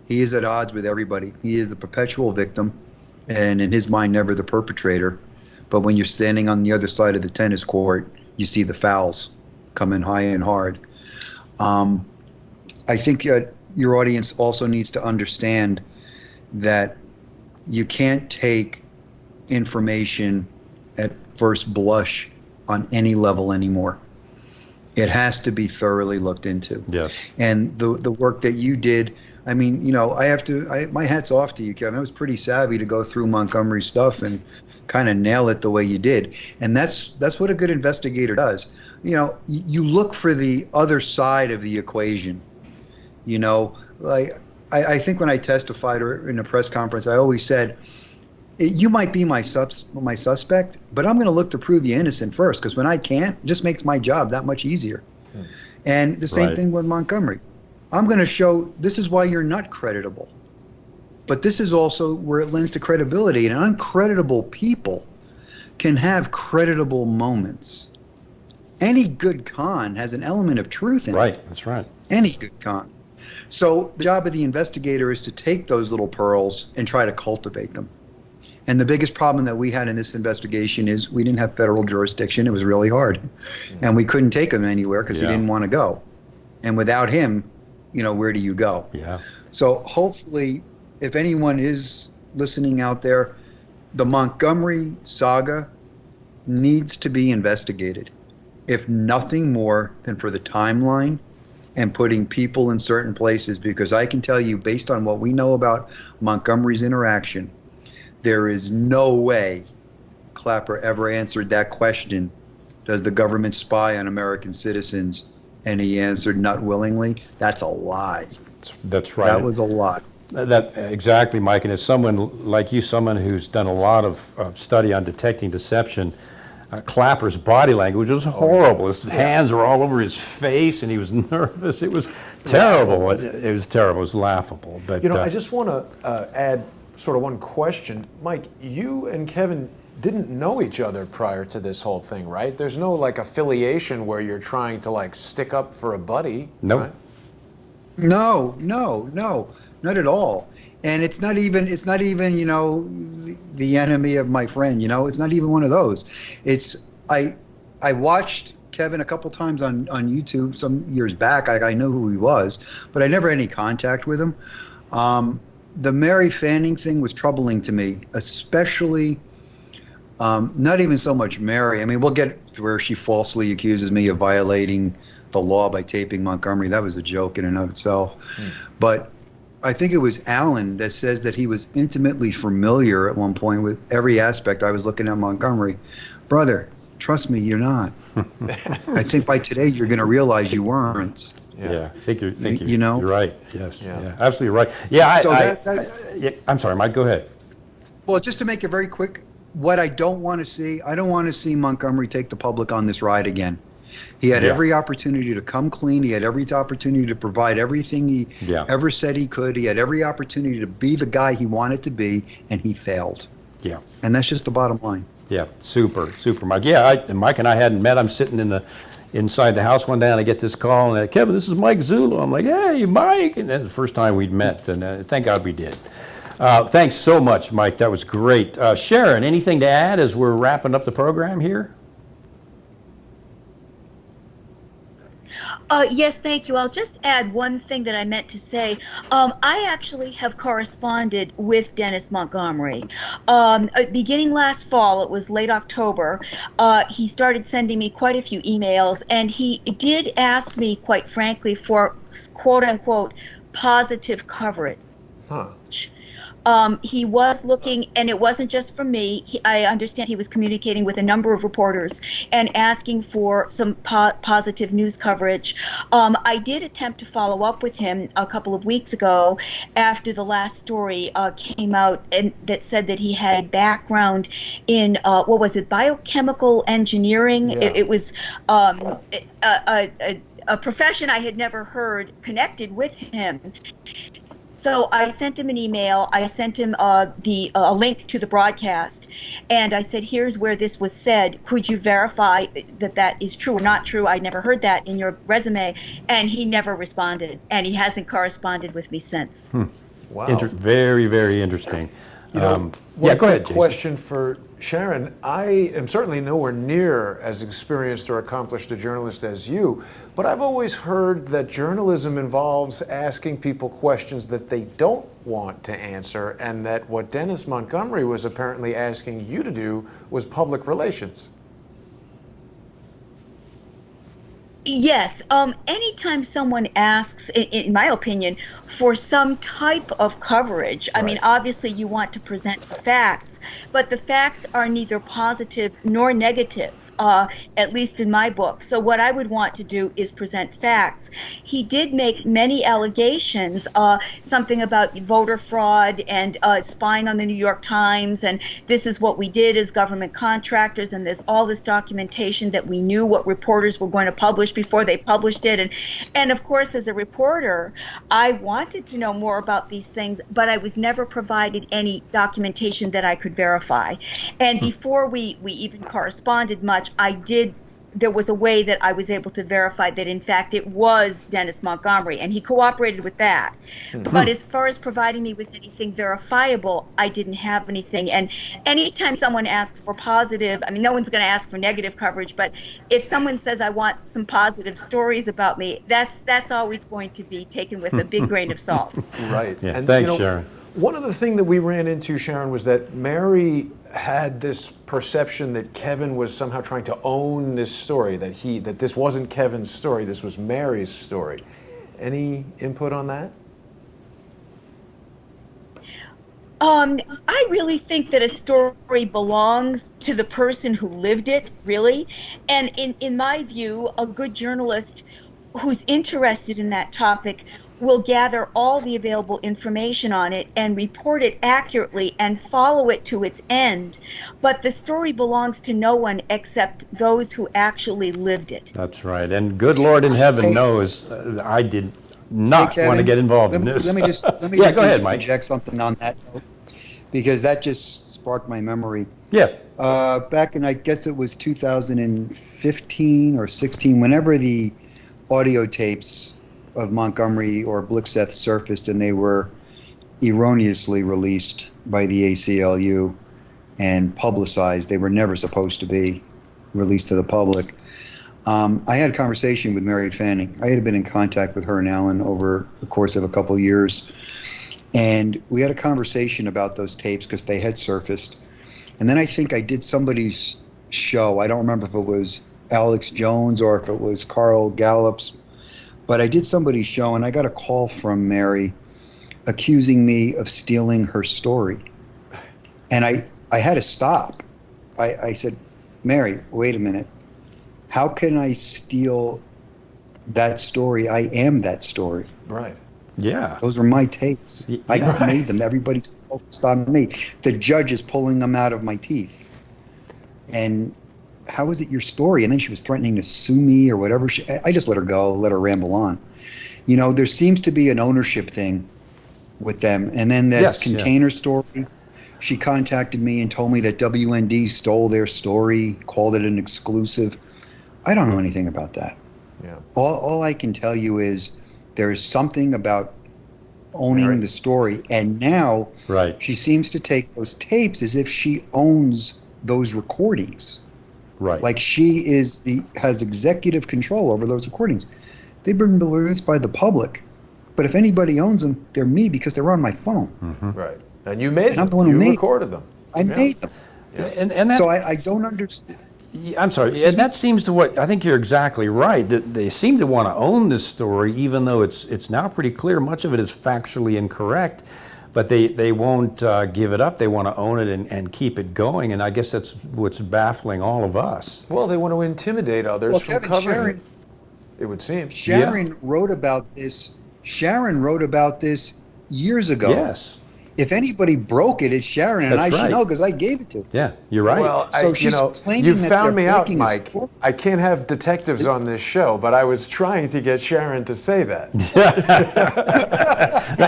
He is at odds with everybody. He is the perpetual victim, and in his mind, never the perpetrator. But when you're standing on the other side of the tennis court, you see the fouls coming high and hard. I think your audience also needs to understand that you can't take information at first blush on any level anymore. It has to be thoroughly looked into. Yes. And the work that you did, I mean, my hat's off to you, Kevin. It was pretty savvy to go through Montgomery's stuff and kind of nail it the way you did. And that's what a good investigator does. You look for the other side of the equation. Like I think when I testified or in a press conference, I always said, you might be my suspect, but I'm going to look to prove you innocent first, because when I can't, it just makes my job that much easier. And the same thing with Montgomery. I'm going to show this is why you're not creditable. But this is also where it lends to credibility. And uncreditable people can have creditable moments. Any good con has an element of truth in it. Right, that's right. Any good con. So the job of the investigator is to take those little pearls and try to cultivate them. And the biggest problem that we had in this investigation is we didn't have federal jurisdiction. It was really hard. And we couldn't take him anywhere because he didn't want to go. And without him, where do you go? Yeah. So hopefully, if anyone is listening out there, the Montgomery saga needs to be investigated, if nothing more than for the timeline and putting people in certain places, because I can tell you, based on what we know about Montgomery's interaction, there is no way Clapper ever answered that question, does the government spy on American citizens? And he answered, not willingly. That's a lie. That's right. That was a lie. That exactly, Mike. And as someone like you, someone who's done a lot of study on detecting deception, Clapper's body language was horrible. His hands were all over his face, and he was nervous. It was terrible. It was terrible. It was laughable. But I just want to add sort of one question. Mike, you and Kevin didn't know each other prior to this whole thing, right? There's no affiliation where you're trying to stick up for a buddy. Nope. Right? No, not at all. And it's not even the enemy of my friend. It's not even one of those. It's I watched Kevin a couple times on YouTube some years back. I know who he was, but I never had any contact with him. The Mary Fanning thing was troubling to me, especially not even so much Mary. I mean, we'll get to where she falsely accuses me of violating the law by taping Montgomery. That was a joke in and of itself. But I think it was Alan that says that he was intimately familiar at one point with every aspect. I was looking at Montgomery. Brother, trust me, you're not. I think by today you're going to realize you weren't. Yeah, I think you're you're right. Yes, yeah, absolutely right. Yeah, So I'm sorry, Mike, go ahead. Well, just to make it very quick, what I don't want to see, I don't want to see Montgomery take the public on this ride again. He had every opportunity to come clean. He had every opportunity to provide everything he ever said he could. He had every opportunity to be the guy he wanted to be, and he failed. Yeah. And that's just the bottom line. Yeah, super, Mike. Yeah, Mike and I hadn't met. I'm sitting inside the house one day, and I get this call, and Kevin, this is Mike Zullo. I'm like, hey, Mike. And that's the first time we'd met, and thank God we did. Thanks so much, Mike. That was great. Sharon, anything to add as we're wrapping up the program here? Yes, thank you. I'll just add one thing that I meant to say. I actually have corresponded with Dennis Montgomery. Beginning last fall, it was late October, he started sending me quite a few emails, and he did ask me, quite frankly, for quote-unquote positive coverage. He was looking, and it wasn't just from me. I understand he was communicating with a number of reporters and asking for some positive news coverage. I did attempt to follow up with him a couple of weeks ago after the last story came out, and that said that he had a background in what was it, biochemical engineering. Yeah. It was a profession I had never heard connected with him. So I sent him an email. I sent him a link to the broadcast, and I said, "Here's where this was said. Could you verify that that is true or not true? I never heard that in your resume." And he never responded, and he hasn't corresponded with me since. Wow. Very, very interesting. You know, Yeah, one go ahead, quick Jason. question for Sharon. I am certainly nowhere near as experienced or accomplished a journalist as you, but I've always heard that journalism involves asking people questions that they don't want to answer, and that what Dennis Montgomery was apparently asking you to do was public relations. Yes. Anytime someone asks, in my opinion, for some type of coverage, I mean, obviously you want to present the facts, but the facts are neither positive nor negative. At least in my book. So what I would want to do is present facts. He did make many allegations, something about voter fraud and spying on the New York Times, and this is what we did as government contractors, and there's all this documentation that we knew what reporters were going to publish before they published it. And of course, as a reporter, I wanted to know more about these things, but I was never provided any documentation that I could verify. And before we even corresponded much, there was a way that I was able to verify that in fact it was Dennis Montgomery, and he cooperated with that. But as far as providing me with anything verifiable, I didn't have anything. And anytime someone asks for positive, I mean, no one's going to ask for negative coverage, but if someone says I want some positive stories about me, that's always going to be taken with a big grain of salt. Right. Yeah, And, thanks, Sharon. One of the things that we ran into, Sharon, was that Mary had this perception that Kevin was somehow trying to own this story, that this wasn't Kevin's story, this was Mary's story. Any input on that? I really think that a story belongs to the person who lived it, really. And in my view, a good journalist who's interested in that topic will gather all the available information on it and report it accurately and follow it to its end. But the story belongs to no one except those who actually lived it. That's right. And good Lord in heaven knows I did not Hey, Kevin, want to get involved let in me, this. Let me just Yeah, go ahead, Mike. interject something on that note, because that just sparked my memory. Yeah. Back in, I guess it was 2015 or 16, whenever the audio tapes of Montgomery or Blixeth surfaced, and they were erroneously released by the ACLU and publicized. They were never supposed to be released to the public. I had a conversation with Mary Fanning. I had been in contact with her and Alan over the course of a couple of years, and we had a conversation about those tapes because they had surfaced. And then I think I did somebody's show. I don't remember if it was Alex Jones or if it was Carl Gallup's, but I did somebody's show, and I got a call from Mary accusing me of stealing her story. And I had to stop. I said, Mary, wait a minute. How can I steal that story? I am that story. Right. Yeah. Those are my tapes. I yeah. made them. Everybody's focused on me. The judge is pulling them out of my teeth. And how is it your story? And then she was threatening to sue me or whatever. I just let her go, let her ramble on. You know, there seems to be an ownership thing with them. And then this container story, she contacted me and told me that WND stole their story, called it an exclusive. I don't know anything about that. Yeah. All I can tell you is there is something about owning the story. And now she seems to take those tapes as if she owns those recordings. Right. Like she has executive control over those recordings. They've been released by the public, but if anybody owns them, they're me because they're on my phone. Mm-hmm. Right. And you made them. I'm the one who you made recorded them. I made them. Yeah. And that, so I don't understand. I'm sorry. And that seems to what I think you're exactly right. That they seem to want to own this story, even though it's now pretty clear much of it is factually incorrect. but they won't give it up. They want to own it and keep it going, and I guess that's what's baffling all of us. Well, they want to intimidate others Well, from Kevin, covering it would seem. Sharon wrote about this. Sharon wrote about this years ago. Yes. If anybody broke it, it's Sharon, and That's I should right. know because I gave it to her. Yeah, you're right. Well, So she's claiming you that found they're me out, breaking a Mike. story. I can't have detectives on this show, but I was trying to get Sharon to say that.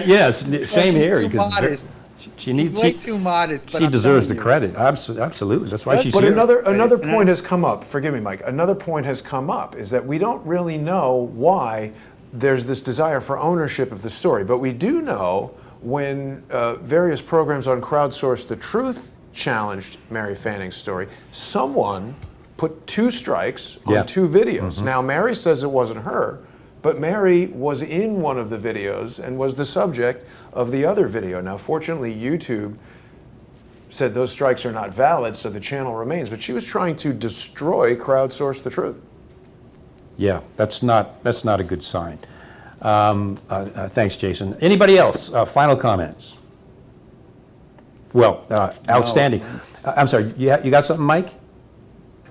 Yes, same here. Too modest. She She's needs. way too modest. But She I'm deserves the telling you. credit. Absolutely. That's why she's But here. another And point I- has come up. Forgive me, Mike. Another point has come up is that we don't really know why there's this desire for ownership of the story, but we do know when various programs on Crowdsource the Truth challenged Mary Fanning's story, someone put 2 strikes on Yeah. 2 videos. Now, Mary says it wasn't her, but Mary was in one of the videos and was the subject of the other video. Now, fortunately, YouTube said those strikes are not valid, so the channel remains, but she was trying to destroy Crowdsource the Truth. Yeah, that's not a good sign. Thanks, Jason. Anybody else? Final comments? Well, outstanding. I'm sorry, you got something, Mike?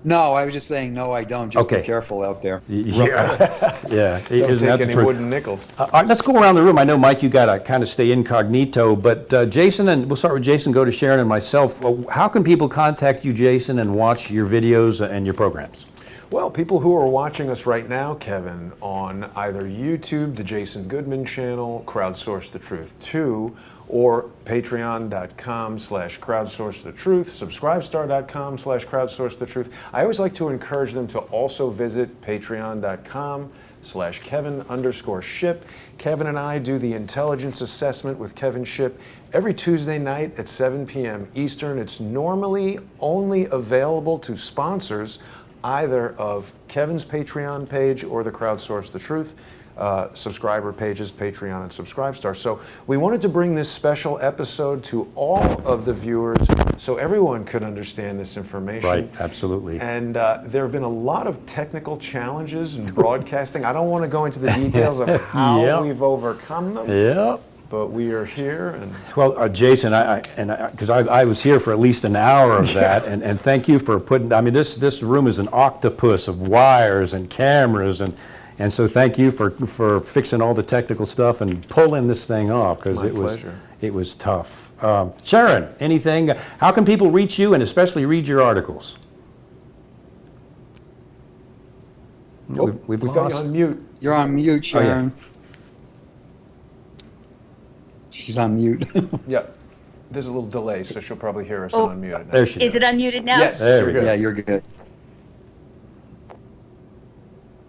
No, I was just saying, no, I don't. Just Okay. be careful out there. Yeah. Yeah. Don't Isn't take that the any truth? wooden nickels. All right, let's go around the room. I know, Mike, you got to kind of stay incognito, but Jason, and we'll start with Jason, go to Sharon and myself. How can people contact you, Jason, and watch your videos and your programs? Well, people who are watching us right now, Kevin, on either YouTube, the Jason Goodman channel, Crowdsource the Truth 2, or patreon.com/crowdsourcethetruth, subscribestar.com/crowdsourcethetruth. I always like to encourage them to also visit patreon.com/Kevin_Shipp. Kevin and I do the intelligence assessment with Kevin Shipp every Tuesday night at 7 p.m. Eastern. It's normally only available to sponsors either of Kevin's Patreon page or the Crowdsource the Truth subscriber pages, Patreon and Subscribestar. So we wanted to bring this special episode to all of the viewers so everyone could understand this information. Right, absolutely. And there have been a lot of technical challenges in broadcasting. I don't want to go into the details of how Yep. we've overcome them, Yeah. but we are here. And Well, Jason, because I was here for at least an hour of that, and thank you for putting. I mean, this room is an octopus of wires and cameras, and so thank you for fixing all the technical stuff and pulling this thing off because My pleasure. it was tough. Sharon, anything? How can people reach you and especially read your articles? We've got you lost. on mute. You're on mute, Oh, yeah. Sharon. She's on mute. Yep. There's a little delay, so she'll probably hear us Oh. unmuted now. There she Is is. it unmuted now? Yes, There you're we go. good. Yeah, you're good.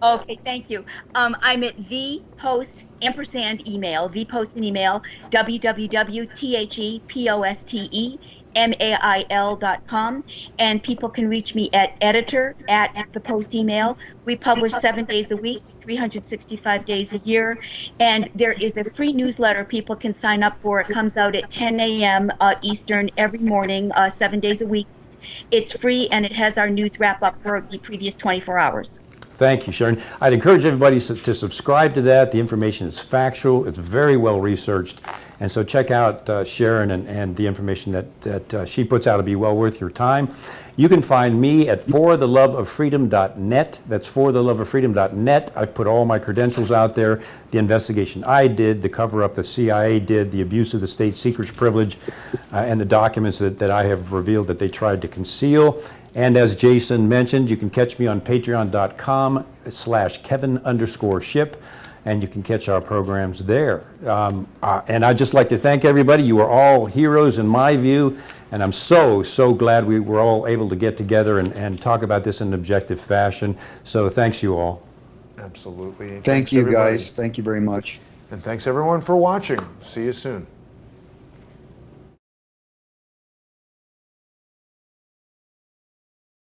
Okay, thank you. I'm at the post ampersand email, the post and email, www.thepostemail.com, and people can reach me at editor@thepost-email. We publish 7 days a week, 365 days a year, and there is a free newsletter people can sign up for. It comes out at 10 a.m. Eastern every morning, 7 days a week. It's free, and it has our news wrap-up for the previous 24 hours. Thank you, Sharon. I'd encourage everybody to subscribe to that. The information is factual. It's very well researched. And so check out Sharon and the information that she puts out to be well worth your time. You can find me at fortheloveoffreedom.net. That's fortheloveoffreedom.net. I put all my credentials out there, the investigation I did, the cover-up the CIA did, the abuse of the state secrets privilege, and the documents that I have revealed that they tried to conceal. And as Jason mentioned, you can catch me on patreon.com/Kevin_Shipp, and you can catch our programs there. And I'd just like to thank everybody. You are all heroes in my view, and I'm so glad we were all able to get together and talk about this in an objective fashion. So thanks you all. Absolutely. Thank Thanks, you, everybody. guys. Thank you very much. And thanks everyone for watching. See you soon.